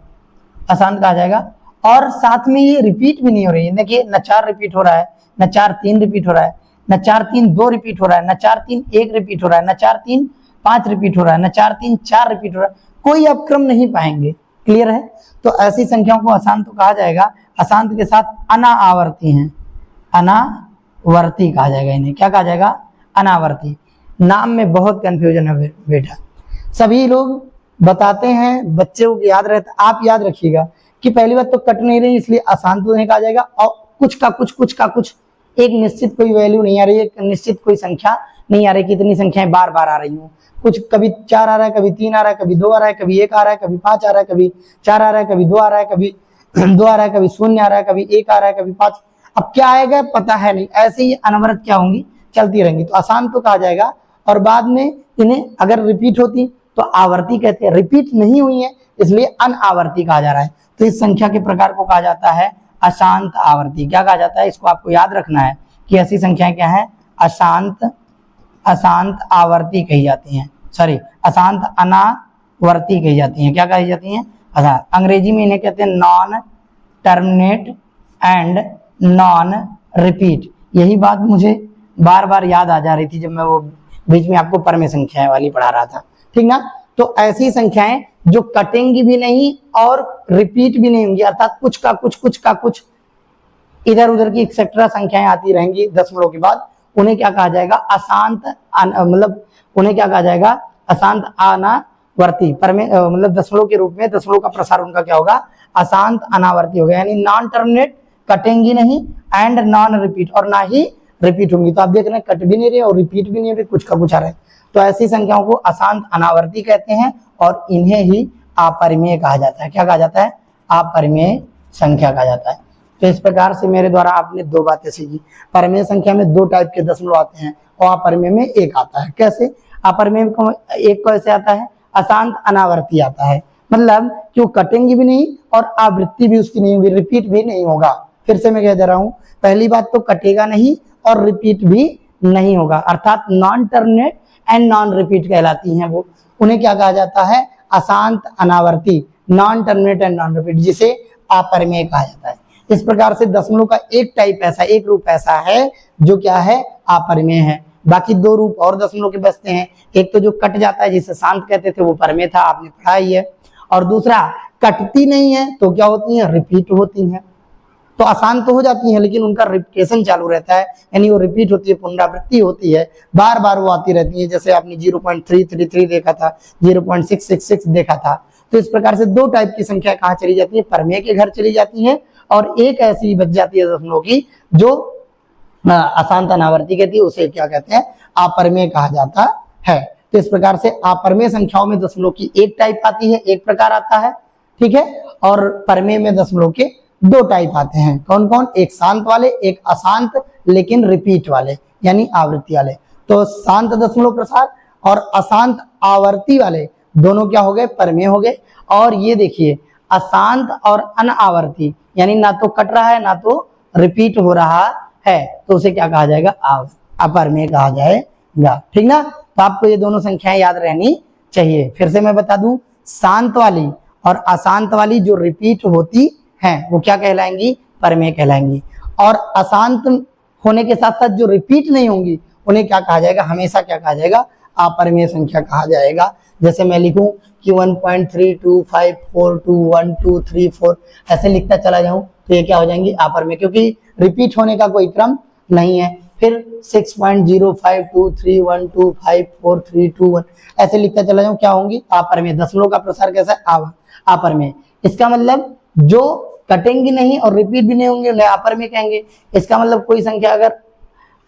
अशांत कहा जाएगा। और साथ में ये रिपीट भी नहीं हो रही है, देखिए न 4 रिपीट हो रहा है, न 4 3 रिपीट हो रहा है, न 4 3 2 रिपीट हो रहा है, न 4 3 1 रिपीट हो रहा है, न 4 3 5 रिपीट हो रहा है, न 4 3 4 रिपीट हो रहा है, कोई अपक्रम नहीं पाएंगे। क्लियर है? तो ऐसी संख्याओं को अशांत तो कहा जाएगा। अशांत के साथ अनावर्ती हैं, अनावर्ती कहा जाएगा इन्हें। क्या कहा जाएगा? अनावर्ती। नाम में बहुत कंफ्यूजन है बेटा, सभी लोग बताते हैं, बच्चों को याद रहता, आप याद रखिएगा कि पहली बात तो कट नहीं रही इसलिए अशांत नहीं कहा जाएगा, और कुछ का कुछ एक निश्चित कोई वैल्यू नहीं आ रही है, एक निश्चित कोई संख्या नहीं आ रही, कितनी संख्याएं बार बार आ रही हूँ, कुछ कभी 4 आ रहा है, कभी 3 आ रहा है, कभी 2 आ रहा है, कभी 1 आ रहा है, कभी 5 आ रहा है, कभी 4 आ रहा है, कभी 2 आ रहा है, कभी 2 आ रहा है, कभी 0 आ रहा है, कभी 1 आ रहा है, कभी 5। अब क्या आएगा पता है नहीं, ऐसे ही अनवरत क्या होंगी, चलती रहेंगी। तो अशांत तो कहा जाएगा। और बाद में इन्हें अगर रिपीट होती तो आवर्ती कहते हैं, रिपीट नहीं हुई है इसलिए अनावर्ती कहा जा रहा है। तो इस संख्या के प्रकार को कहा जाता है अशांत आवर्ती। क्या कहा जाता है? इसको आपको याद रखना है कि ऐसी संख्याएं क्या है? अशांत आवर्ती कही जाती हैं, सॉरी अशांत अनावर्ती कही जाती हैं। क्या कही जाती हैं? अशांत। अंग्रेजी में इन्हें कहते हैं non terminate and non repeat. यही बात मुझे बार बार याद आ जा रही थी जब मैं वो बीच में आपको परमे संख्याएं वाली पढ़ा रहा था, ठीक ना। तो ऐसी संख्याएं जो कटेंगी भी नहीं और रिपीट भी नहीं होंगी, अर्थात कुछ का कुछ इधर उधर की एक्सेट्रा संख्याएं आती रहेंगी दशमलव के बाद, उन्हें क्या कहा जाएगा? अशांत, मतलब उन्हें क्या कहा जाएगा? अशांत अनावर्ती। मतलब दशमलव के रूप में दशमलव का प्रसार उनका क्या होगा? अशांत अनावर्ती होगा, यानी नॉन टर्मिनेट, कटेंगी नहीं, एंड नॉन रिपीट, और ना ही रिपीट होंगी। तो आप देख रहे हैं कट भी नहीं रहे और रिपीट भी नहीं रहे, कुछ का कुछ आ रहा है। तो ऐसी संख्याओं को अशांत अनावर्ती कहते हैं और इन्हें ही अपरिमेय कहा जाता है। क्या कहा जाता है? अपरिमेय संख्या कहा जाता है। तो इस प्रकार से मेरे द्वारा आपने दो बातें सीखी। परिमेय संख्या में दो टाइप के दशमलव आते हैं और अपरिमेय में एक आता है। कैसे? अपरिमेय में एक कैसे आता है? अशांत अनावर्ती आता है, मतलब कि वो कटेंगी भी नहीं और आवृत्ति भी उसकी नहीं होगी, रिपीट भी नहीं होगा। फिर से मैं कह दे रहा हूं, पहली बात तो कटेगा नहीं और रिपीट भी नहीं होगा, अर्थात non terminate and non repeat कहलाती हैं वो। उन्हें क्या कहा जाता है? अशांत अनावर्ती, non terminate and non repeat, जिसे अपरिमेय कहा जाता है। इस प्रकार से दशमलव का एक टाइप ऐसा, एक रूप ऐसा है जो क्या है? अपरिमेय है। बाकी दो रूप और दशमलव के बचते हैं, एक तो जो कट जाता है जिसे शांत कहते थे वो परिमेय था, आपने पढ़ा ही है, और दूसरा कटती नहीं है तो क्या होती है? रिपीट होती है। तो आसान तो हो जाती है लेकिन उनका रिपीटेशन चालू रहता है, यानी वो रिपीट होती है, पुनरावृत्ति होती है, बार बार वो आती रहती है। जैसे आपने 0.333 देखा था, 0.666 देखा था। तो इस प्रकार से दो टाइप की संख्या कहाँ चली जाती है? परिमेय के घर चली जाती है, और एक ऐसी बच जाती है दशमलव की जो अशांत अनावर्ती कहती है, उसे क्या कहते हैं? अपरिमेय कहा जाता है। तो इस प्रकार से अपरिमेय संख्याओं में दशमलव की एक टाइप आती है, एक प्रकार आता है, ठीक है। और परिमेय में दशमलव के दो टाइप आते हैं। कौन कौन? एक शांत वाले, एक अशांत लेकिन रिपीट वाले, यानी आवृत्ति वाले। तो शांत दशमलव प्रसार और अशांत आवर्ती वाले दोनों क्या हो गए? परिमेय हो गए। और ये देखिए अशांत और अनावर्ती, यानी ना तो कट रहा है ना तो रिपीट हो रहा है, तो उसे क्या कहा जाएगा? अपरिमेय कहा जाएगा, ठीक ना। तो आपको ये दोनों संख्याएं याद रहनी चाहिए। फिर से मैं बता दूं, शांत वाली और अशांत वाली जो रिपीट होती हैं वो क्या कहलाएंगी? परिमेय कहलाएंगी। और अशांत होने के साथ साथ जो रिपीट नहीं होंगी उन्हें क्या कहा जाएगा? हमेशा क्या कहा जाएगा? अपरिमेय संख्या कहा जाएगा। जैसे मैं लिखूं कि 1.32542123 ऐसे लिखता चला जाऊं तो ये क्या हो जाएंगी? अपरिमेय, क्योंकि रिपीट होने का कोई क्रम नहीं है। फिर 6.0523125432 ऐसे लिखता चला जाऊं, क्या होंगी? अपरिमेय। दशमलव का प्रसार कैसा है? अपरिमेय। इसका मतलब जो कटेंगी नहीं और रिपीट भी नहीं होंगे उन्हें अपरिमेय कहेंगे। इसका मतलब कोई संख्या अगर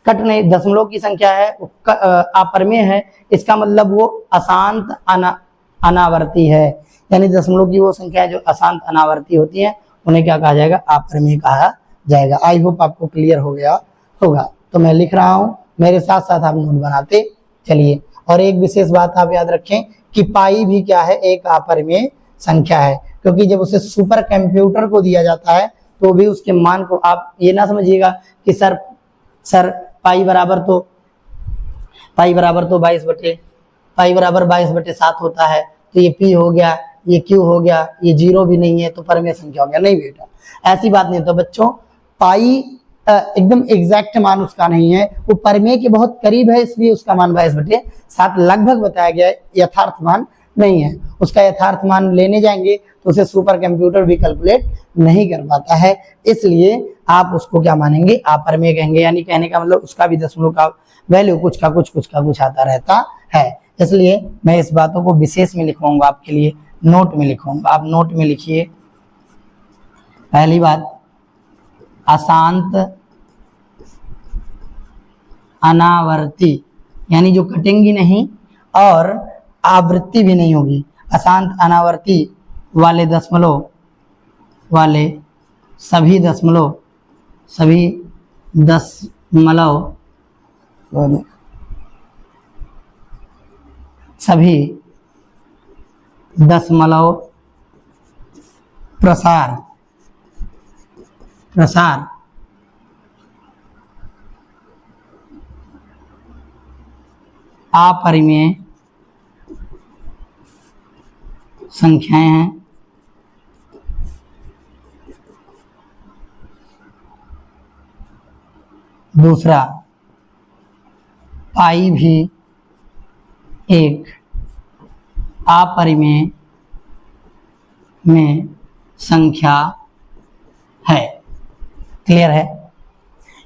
कट नहीं, दशमलव की संख्या है, अपरमेय है, इसका मतलब वो अशांत अनावर्ती है। यानी दशमलव की वो संख्या जो अशांत अनावर्ती होती है उन्हें क्या कहा जाएगा, अपरमेय कहा जाएगा। आई होप आपको क्लियर हो गया होगा। तो मैं लिख रहा हूं, मेरे साथ साथ आप नोट बनाते चलिए। और एक विशेष बात आप याद रखें कि पाई भी क्या है, एक अपरमेय संख्या है, क्योंकि जब उसे सुपर कंप्यूटर को दिया जाता है तो भी उसके मान को आप ये ना समझिएगा कि सर पाई बराबर तो 22/7 होता है, तो ये पी हो गया, ये क्यू हो गया, ये जीरो भी नहीं है तो परमेय संख्या हो गया। नहीं बेटा, ऐसी बात नहीं। तो बच्चों पाई एकदम एग्जैक्ट मान उसका नहीं है, वो परमेय के बहुत करीब है, इसलिए उसका मान 22/7 लगभग बताया गया है, यथार्थ मान नहीं है। उसका यथार्थ मान लेने जाएंगे तो उसे सुपर कंप्यूटर भी कैलकुलेट नहीं कर पाता है, इसलिए आप उसको क्या मानेंगे, अपरमेय कहेंगे। यानी कहने का मतलब उसका भी दशमलव का वैल्यू कुछ का कुछ आता रहता है। इसलिए मैं इस बातों को विशेष में लिखवाऊंगा आपके लिए, नोट में लिखवाऊंगा। आप नोट में लिखिए, पहली बात अशांत अनावर्ती, यानी जो कटेंगी नहीं और आवृत्ति भी नहीं होगी, अशांत अनावर्ती वाले दशमलव वाले सभी दशमलव प्रसार अपरिमेय संख्याएं हैं। दूसरा, पाई भी एक अपरिमेय में संख्या है। क्लियर है?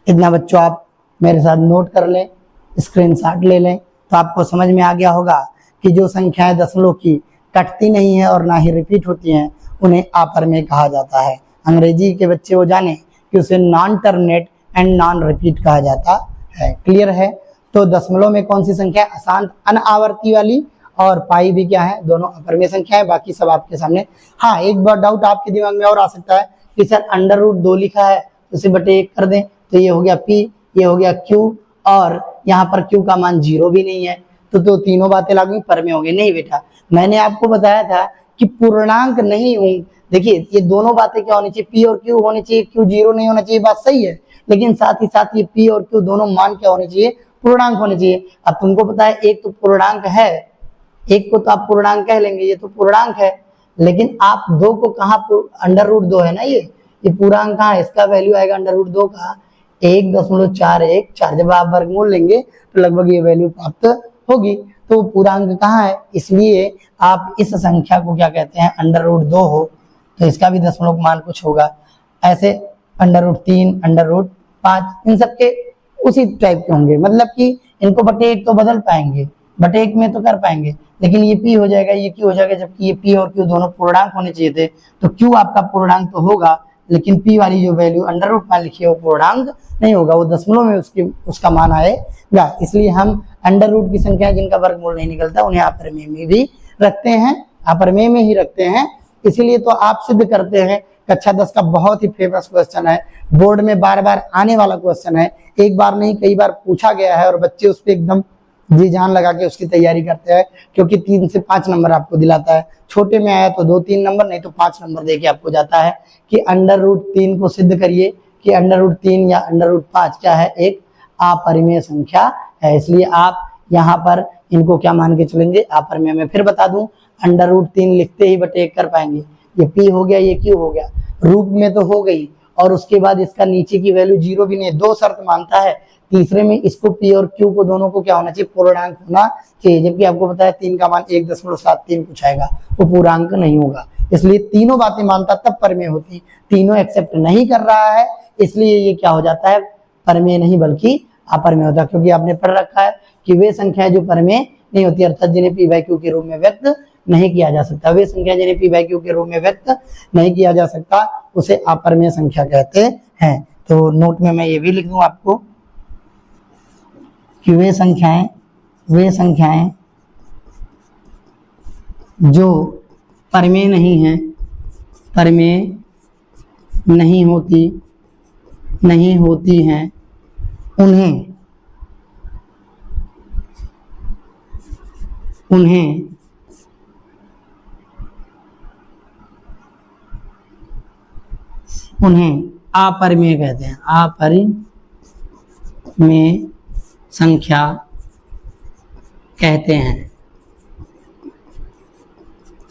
इतना बच्चों आप मेरे साथ नोट कर लें, स्क्रीनशॉट ले लें, तो आपको समझ में आ गया होगा कि जो संख्याएं दशमलव की कटती नहीं है और ना ही रिपीट होती हैं उन्हें अपरमेय कहा जाता है। अंग्रेजी के बच्चे वो जाने कि उसे non terminate and non repeat कहा जाता है। क्लियर है? तो दशमलव में कौन सी संख्या है, अशांत अनावर्ती वाली, और पाई भी क्या है, दोनों अपरमेय संख्या है। बाकी सब आपके सामने। हाँ, एक बार डाउट आपके दिमाग में और आ सकता है कि सर √2 लिखा है तो इसे बटे 1 कर दें, तो ये हो गया P, ये हो गया Q, और यहाँ पर Q का मान 0 भी नहीं है, तो तीनों बातें लागू परमेय हो गई। नहीं बेटा, मैंने आपको बताया था कि पूर्णांक नहीं हूं। देखिए ये दोनों बातें क्या होनी चाहिए, P और Q होनी चाहिए, Q 0 नहीं होना चाहिए, बात सही है, लेकिन साथ ही साथ ये P और Q दोनों मान क्या होने चाहिए, पूर्णांक होने चाहिए। अब तुमको पता है एक तो पूर्णांक है, एक को तो आप पूर्णांक कह लेंगे, ये तो पूर्णांक है, लेकिन आप दो को कहाँ, √2 है ना, ये पूर्णांक कहाँ है, इसका वैल्यू आएगा √2 का 1.414। जब आप वर्गमूल लेंगे तो लगभग ये वैल्यू प्राप्त होगी। तो पूर्णांक कहाँ है, इसलिए आप इस संख्या को क्या कहते हैं, √2 हो तो इसका भी दशमलव मान कुछ होगा। ऐसे √3, √5 इन सबके उसी टाइप के होंगे, मतलब कि इनको बटे 1 तो बदल पाएंगे, बटे 1 में तो कर पाएंगे, लेकिन ये P हो जाएगा, ये Q हो जाएगा, जबकि ये P और Q दोनों पूर्णांक होने चाहिए थे। तो Q आपका पूर्णांक तो होगा, लेकिन P वाली जो वैल्यू √5 लिखी है वो पूर्णांक नहीं होगा, वो दशमलव में उसका मान आएगा। इसलिए हम √ की संख्या जिनका वर्गमूल नहीं निकलता उन्हें अपरमेय में भी रखते हैं, अपरमेय में ही रखते हैं। इसीलिए तो आप सिद्ध करते हैं, कक्षा 10 का बहुत ही फेमस क्वेश्चन है, बोर्ड में बार बार आने वाला क्वेश्चन है, एक बार नहीं कई बार पूछा गया है और बच्चे उस पर एकदम जी जान लगा के उसकी तैयारी करते हैं, क्योंकि 3 से 5 नंबर आपको दिलाता है। छोटे में आया तो 2-3 नंबर, नहीं तो 5 नंबर देके आपको जाता है कि √3 को सिद्ध करिए कि √3 या √5 क्या है, एक अपरिमेय संख्या है। इसलिए आप यहाँ पर इनको क्या मान के चलेंगे, अपरमेय में। फिर बता दूं, √3 लिखते ही बटे 1 कर पाएंगे, ये P हो गया, ये Q हो गया, रूप में तो हो गई, और उसके बाद इसका नीचे की वैल्यू 0 भी नहीं है, 2 शर्त मानता है। तीसरे में इसको P और Q को दोनों को क्या होना चाहिए, पूर्णांक होना चाहिए, जबकि आपको पता है 3 का मान 1.73 कुछ आएगा, वो पूर्णांक नहीं होगा। इसलिए तीनों बातें मानता तब परमेय होती, तीनों एक्सेप्ट नहीं कर रहा है, इसलिए ये क्या हो जाता है, परमेय नहीं बल्कि अपरमेय होता है। क्योंकि आपने पढ़ रखा है कि वे संख्या जो परमेय नहीं होती, अर्थात जिन्हें P/Q के रूप में व्यक्त नहीं किया जा सकता, वे संख्या जिन्हें P/Q के रूप में व्यक्त नहीं किया जा सकता, उसे अपरमेय संख्या कहते हैं। तो नोट में मैं ये भी लिख दूं आपको, कि वे संख्याएं जो परिमेय नहीं हैं, परिमेय नहीं होती हैं, उन्हें अपरिमेय कहते हैं, अपरिमेय संख्या कहते हैं।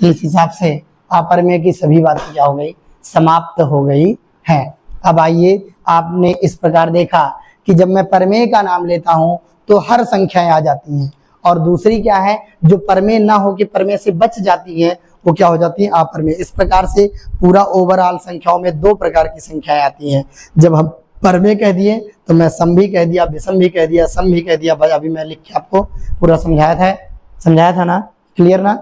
इस हिसाब से अपरिमेय की सभी बातें क्या हो गई, समाप्त हो गई है। अब आइए, आपने इस प्रकार देखा कि जब मैं परिमेय का नाम लेता हूं तो हर संख्याएं आ जाती हैं, और दूसरी क्या है, जो परिमेय ना हो के परिमेय से बच जाती है वो क्या हो जाती है, अपरिमेय। इस प्रकार से पूरा ओवरऑल संख्याओं में दो प्रकार की संख्याएं आती हैं। जब हम परिमेय कह दिए तो मैं सम भी कह दिया, विषम भी कह दिया, सम भी कह दिया। भाई अभी मैं लिख के आपको पूरा समझाया था ना, क्लियर ना।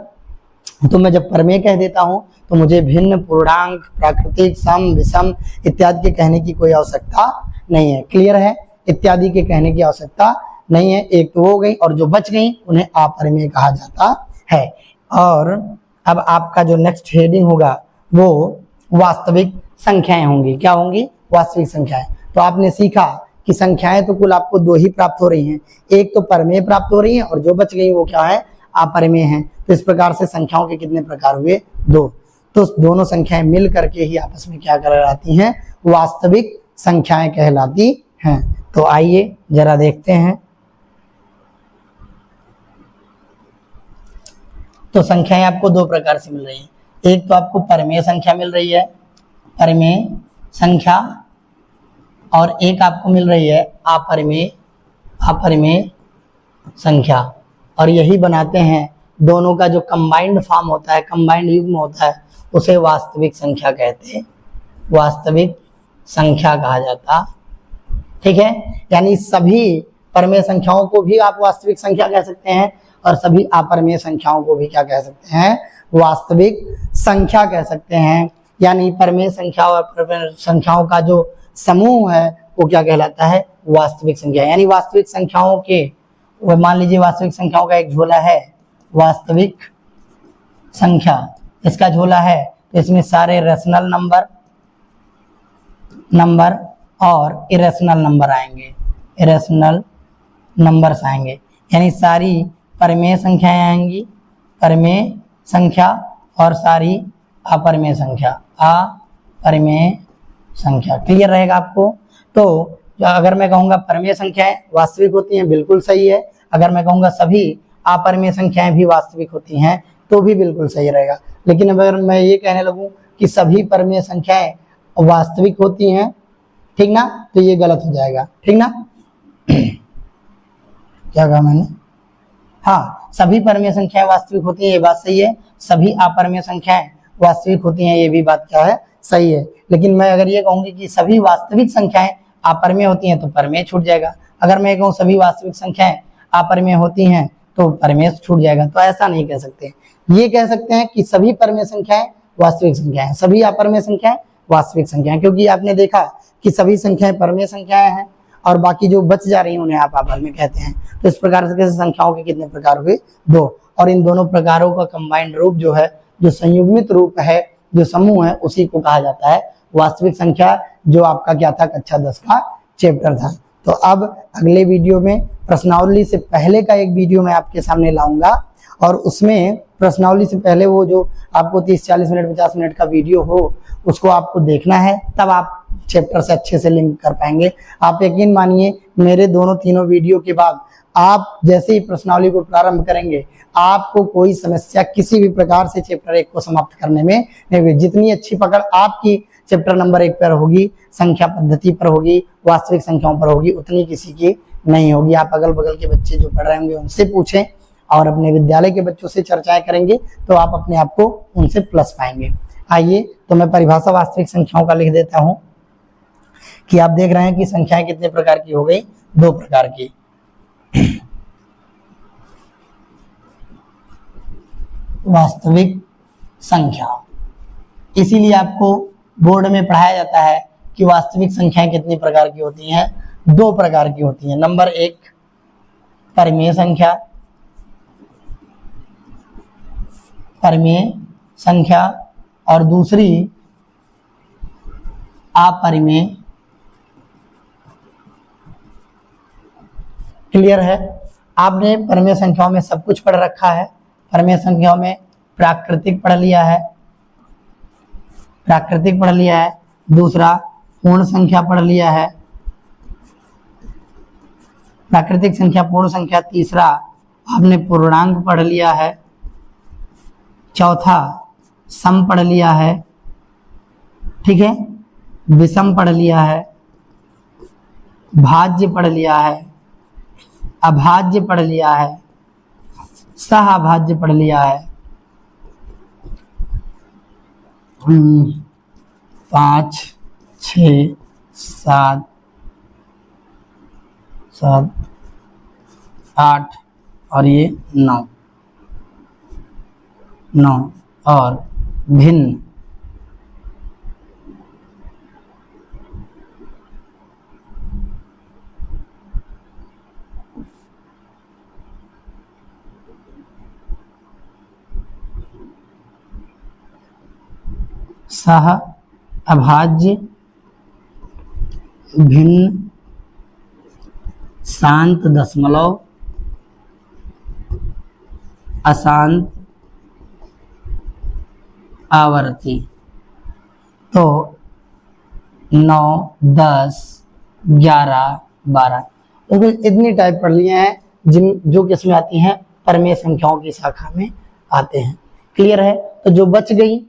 तो मैं जब परिमेय कह देता हूं तो मुझे भिन्न, पूर्णांक, प्राकृतिक, सम, विषम इत्यादि के कहने की कोई आवश्यकता नहीं है। क्लियर है, इत्यादि के कहने की आवश्यकता नहीं है। एक तो हो गई, और जो बच गई उन्हें अपरिमेय कहा जाता है। और अब आपका जो नेक्स्ट हेडिंग होगा वो वास्तविक संख्याएं होंगी। क्या होंगी, वास्तविक संख्याएं। तो आपने सीखा कि संख्याएं तो कुल आपको दो ही प्राप्त हो रही हैं, एक तो परिमेय प्राप्त हो रही है और जो बच गई वो क्या है, अपरिमेय है। तो इस प्रकार से संख्याओं के कितने प्रकार हुए, दो। तो दोनों संख्याएं मिल करके ही आपस में क्या कहलाती हैं, वास्तविक संख्याएं कहलाती हैं। तो आइए जरा देखते हैं। तो संख्याएं आपको दो प्रकार से मिल रही हैं। एक तो आपको परिमेय संख्या मिल रही है, परिमेय संख्या, और एक आपको मिल रही है अपरिमेय संख्या। और यही बनाते हैं दोनों का जो कंबाइंड फॉर्म होता है, कंबाइंड युग्म होता है, उसे वास्तविक संख्या कहते हैं, वास्तविक संख्या कहा जाता। ठीक है, यानी सभी परिमेय संख्याओं को भी आप वास्तविक संख्या कह सकते हैं और सभी अपरिमेय संख्याओं को भी क्या कह सकते हैं, वास्तविक संख्या कह सकते हैं। यानी परिमेय संख्या और अपरिमेय संख्याओं का जो समूह है वो क्या कहलाता है, वास्तविक संख्या। यानी वास्तविक संख्याओं के, मान लीजिए वास्तविक संख्याओं का एक झोला है, वास्तविक संख्या इसका झोला है, तो इसमें सारे रेशनल नंबर और इरेशनल नंबर आएंगे, इरेशनल नंबर्स आएंगे। यानी सारी परिमेय संख्याएं आएंगी, परिमेय संख्या, और सारी अपरिमेय संख्या। क्लियर रहेगा आपको। तो अगर मैं कहूँगा परिमेय संख्याएं वास्तविक होती हैं, बिल्कुल सही है। अगर मैं कहूँगा सभी अपरिमेय संख्याएं भी वास्तविक होती हैं तो भी बिल्कुल सही रहेगा। लेकिन अगर मैं ये कहने लगूं कि सभी परिमेय संख्याएं वास्तविक होती हैं, ठीक ना, तो ये गलत हो जाएगा। ठीक ना क्या कहा मैंने, हाँ, सभी परिमेय संख्याएं वास्तविक होती हैं, ये बात सही है। सभी अपरिमेय संख्याएं वास्तविक होती हैं, ये भी बात क्या है, सही है। लेकिन मैं अगर ये कहूंगी कि सभी वास्तविक संख्याएं अपरिमेय होती हैं तो परिमेय छूट जाएगा। अगर मैं कहूँ सभी वास्तविक संख्याएं अपरिमेय होती हैं तो परिमेय छूट जाएगा। तो ऐसा नहीं कह सकते। ये कह सकते हैं कि सभी परिमेय संख्याएं वास्तविक संख्याएं, सभी अपरिमेय संख्याएं वास्तविक संख्याएं, क्योंकि आपने देखा कि सभी संख्याएं परिमेय संख्याएं हैं और बाकी जो बच जा रही हैं उन्हें आप अपरिमेय कहते हैं। तो इस प्रकार से संख्याओं के कितने प्रकार हुए, दो। और इन दोनों प्रकारों का कंबाइंड रूप जो है, जो संयुग्मित रूप है, जो समूह है, उसी को कहा जाता है वास्तविक संख्या, जो आपका क्या था, कक्षा 10 का चैप्टर था। तो अब अगले वीडियो में प्रश्नावली से पहले का एक वीडियो मैं आपके सामने लाऊंगा, और उसमें प्रश्नावली से पहले वो जो आपको 30-40 मिनट 50 मिनट का वीडियो हो उसको आपको देखना है, तब आप चैप्टर से अच्छे से लिंक कर पाएंगे। आप यकीन मानिए, मेरे दोनों तीनों वीडियो के बाद आप जैसे ही प्रश्नावली को प्रारंभ करेंगे, आपको कोई समस्या किसी भी प्रकार से चैप्टर 1 को समाप्त करने में नहीं होगी। जितनी अच्छी पकड़ आपकी चैप्टर नंबर 1 पर होगी, संख्या पद्धति पर होगी, वास्तविक संख्याओं पर होगी, उतनी किसी की नहीं होगी। आप अगल बगल के बच्चे जो पढ़ रहे होंगे उनसे पूछें, और अपने विद्यालय के बच्चों से चर्चाएं करेंगे तो आप अपने आप को उनसे प्लस पाएंगे। आइए, तो मैं परिभाषा वास्तविक संख्याओं का लिख देता हूं कि आप देख रहे हैं कि संख्याएं कितने प्रकार की हो गई, 2 प्रकार की। वास्तविक संख्या, इसीलिए आपको बोर्ड में पढ़ाया जाता है कि वास्तविक संख्याएं कितनी प्रकार की होती हैं, 2 प्रकार की होती हैं। नंबर 1 परिमेय संख्या, परिमेय संख्या, और दूसरी अपरिमेय। क्लियर है? आपने परिमेय संख्याओं में सब कुछ पढ़ रखा है। परिमेय संख्याओं में प्राकृतिक पढ़ लिया है, प्राकृतिक पढ़ लिया है, दूसरा पूर्ण संख्या पढ़ लिया है, प्राकृतिक संख्या, पूर्ण संख्या, तीसरा आपने पूर्णांक पढ़ लिया है, चौथा सम पढ़ लिया है, ठीक है, विषम पढ़ लिया है, भाज्य पढ़ लिया है, अभाज्य पढ़ लिया है, सहअभाज्य पढ़ लिया है। 5 6 7 8 और ये 9 और भिन्न। सह अभाज्य, भिन्न, शांत दशमलव, अशांत, आवर्ती। तो 9 10 11 12 तो इतनी टाइप पढ़ लिए हैं जो किस में आती हैं, परिमेय संख्याओं की शाखा में आते हैं। क्लियर है? तो जो बच गई,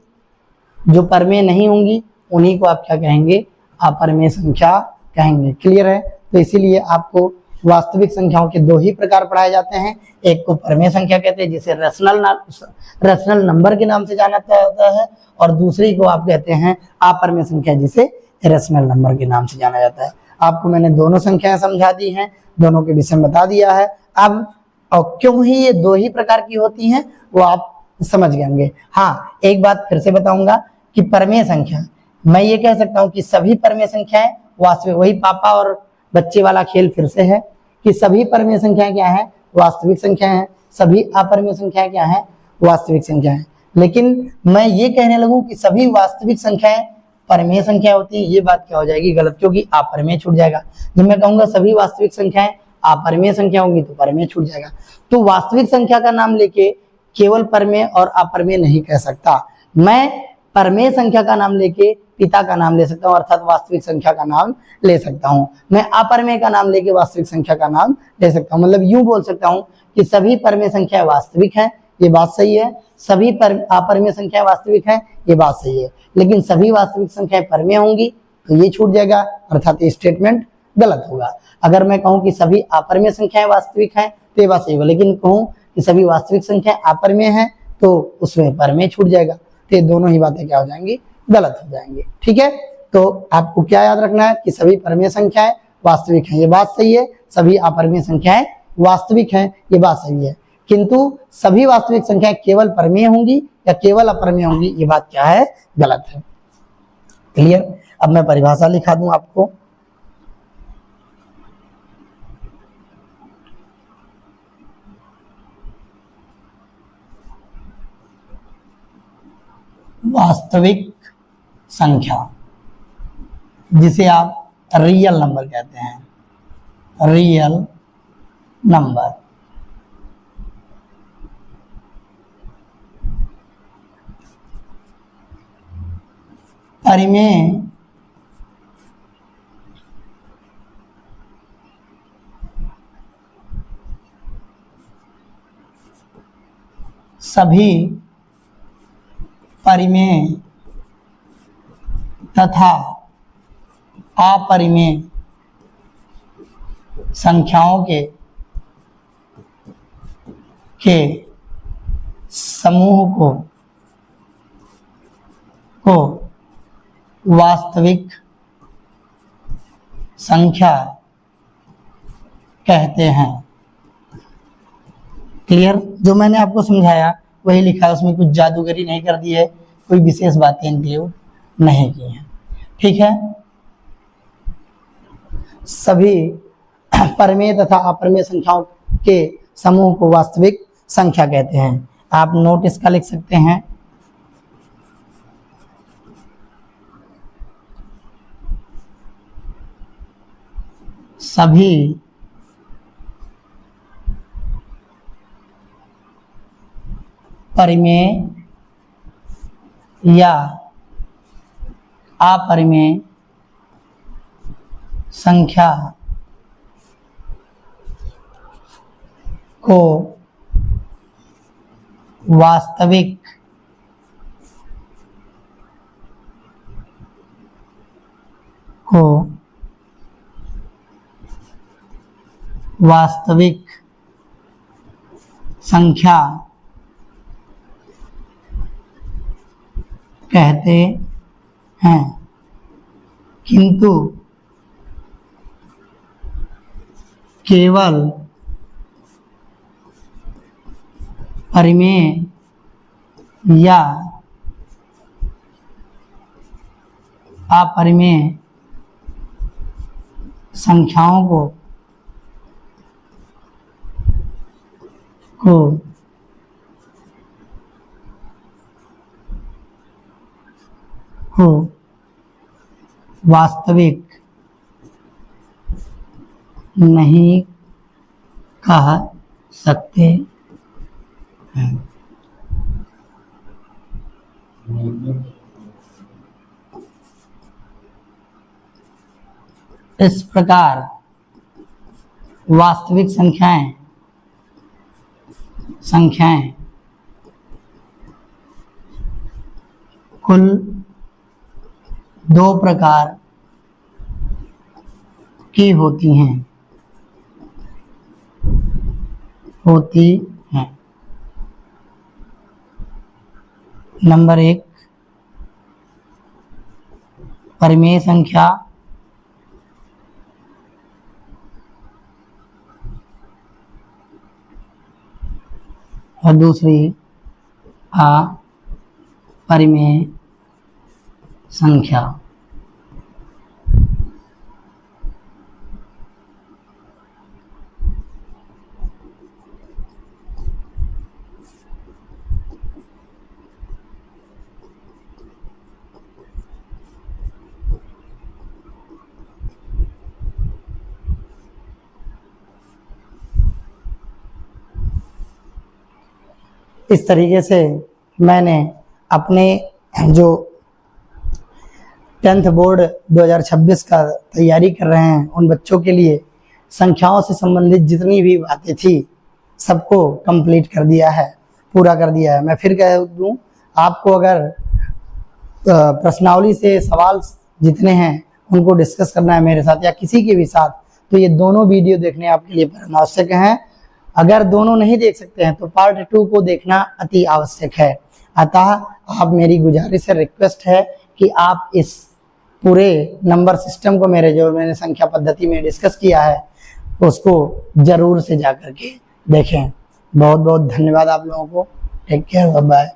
जो परिमेय नहीं होंगी, उन्हीं को आप क्या कहेंगे, अपरिमेय संख्या कहेंगे। क्लियर है? तो इसीलिए आपको वास्तविक संख्याओं के दो ही प्रकार पढ़ाए जाते हैं। एक को परिमेय संख्या कहते हैं जिसे रैशनल नंबर के नाम से जाना जाता है, और दूसरी को आप कहते हैं अपरिमेय संख्या जिसे रैशनल नंबर के नाम से जाना जाता है। आपको मैंने दोनों संख्याएं समझा दी हैं, दोनों के विषय में बता दिया है। अब और क्यों ही ये दो ही प्रकार की होती हैं वो आप समझ गए होंगे। हाँ, एक बात फिर से बताऊंगा कि परिमेय संख्या, मैं ये कह सकता हूँ कि सभी परिमेय संख्याएं वास्तविक, वही पापा और बच्चे वाला खेल फिर से है कि सभी परिमेय संख्याएं क्या है, वास्तविक संख्याएं हैं, सभी अपरिमेय संख्याएं क्या है, वास्तविक संख्याएं। लेकिन मैं ये कहने लगूं कि सभी वास्तविक संख्याएं परिमेय संख्या होती है, ये बात क्या हो जाएगी, गलत, क्योंकि अपरिमेय छूट जाएगा। जब मैं कहूंगा सभी वास्तविक संख्याएं अपरिमेय संख्या होंगी तो परिमेय छूट जाएगा। तो वास्तविक संख्या का नाम लेके केवल परिमेय और अपरिमेय नहीं कह सकता। मैं परिमेय संख्या का नाम लेके पिता का नाम ले सकता हूँ, अर्थात वास्तविक संख्या का नाम ले सकता हूँ। मैं अपरिमेय का नाम लेके वास्तविक संख्या का नाम ले सकता हूँ। मतलब यूं बोल सकता हूँ कि सभी परिमेय संख्याएं वास्तविक हैं, ये बात सही है, सभी अपरिमेय संख्याएं वास्तविक हैं, ये बात सही है, लेकिन सभी वास्तविक संख्याएं परिमेय होंगी तो ये छूट जाएगा, अर्थात ये स्टेटमेंट गलत होगा। अगर मैं कहूँ कि सभी अपरिमेय संख्याएं वास्तविक हैं तो ये बात सही होगा, लेकिन कहूँ कि सभी वास्तविक संख्याएं अपरिमेय हैं तो उसमें परिमेय छूट जाएगा। तो ये दोनों ही बातें क्या हो जाएंगी, गलत हो जाएंगी। ठीक है? तो आपको क्या याद रखना है कि सभी परिमेय संख्याएं वास्तविक हैं, ये बात सही है, सभी अपरिमेय संख्याएं वास्तविक हैं, ये बात सही है, किंतु सभी वास्तविक संख्याएं केवल परिमेय होंगी या केवल अपरिमेय होंगी, ये बात क्या है, गलत है। क्लियर? अब मैं परिभाषा लिखा दूं आपको। वास्तविक संख्या जिसे आप रियल नंबर कहते हैं, रियल नंबर, परिमेय सभी परिमेय तथा अपरिमेय संख्याओं के समूह को वास्तविक संख्या कहते हैं। क्लियर? जो मैंने आपको समझाया वही लिखा है, उसमें कुछ जादूगरी नहीं कर दी है, कोई विशेष बातें इंक्लूड नहीं की हैं। ठीक है? सभी परिमेय तथा अपरिमेय संख्याओं के समूह को वास्तविक संख्या कहते हैं। आप नोट इसका लिख सकते हैं। सभी परिमेय या अपरिमेय संख्या को वास्तविक संख्या कहते हैं, किंतु केवल परिमेय या अपरिमेय संख्याओं को वास्तविक नहीं कह सकते हैं। इस प्रकार वास्तविक संख्याएं कुल दो प्रकार की होती हैं। नंबर 1 परिमेय संख्या, और दूसरी अपरिमेय संख्या। इस तरीके से मैंने अपने जो 10th बोर्ड 2026 का तैयारी कर रहे हैं उन बच्चों के लिए संख्याओं से संबंधित जितनी भी बातें थी सबको कंप्लीट कर दिया है, पूरा कर दिया है। मैं फिर कह दूं, आपको अगर प्रश्नावली से सवाल जितने हैं उनको डिस्कस करना है मेरे साथ या किसी के भी साथ, तो ये दोनों वीडियो देखने आपके लिए परम आवश्यक हैं। अगर दोनों नहीं देख सकते हैं तो पार्ट 2 को देखना अति आवश्यक है। अतः आप मेरी गुजारिश है, रिक्वेस्ट है कि आप इस पूरे नंबर सिस्टम को जो मैंने संख्या पद्धति में डिस्कस किया है उसको जरूर से जाकर के देखें। बहुत बहुत धन्यवाद आप लोगों को। Take care, bye bye.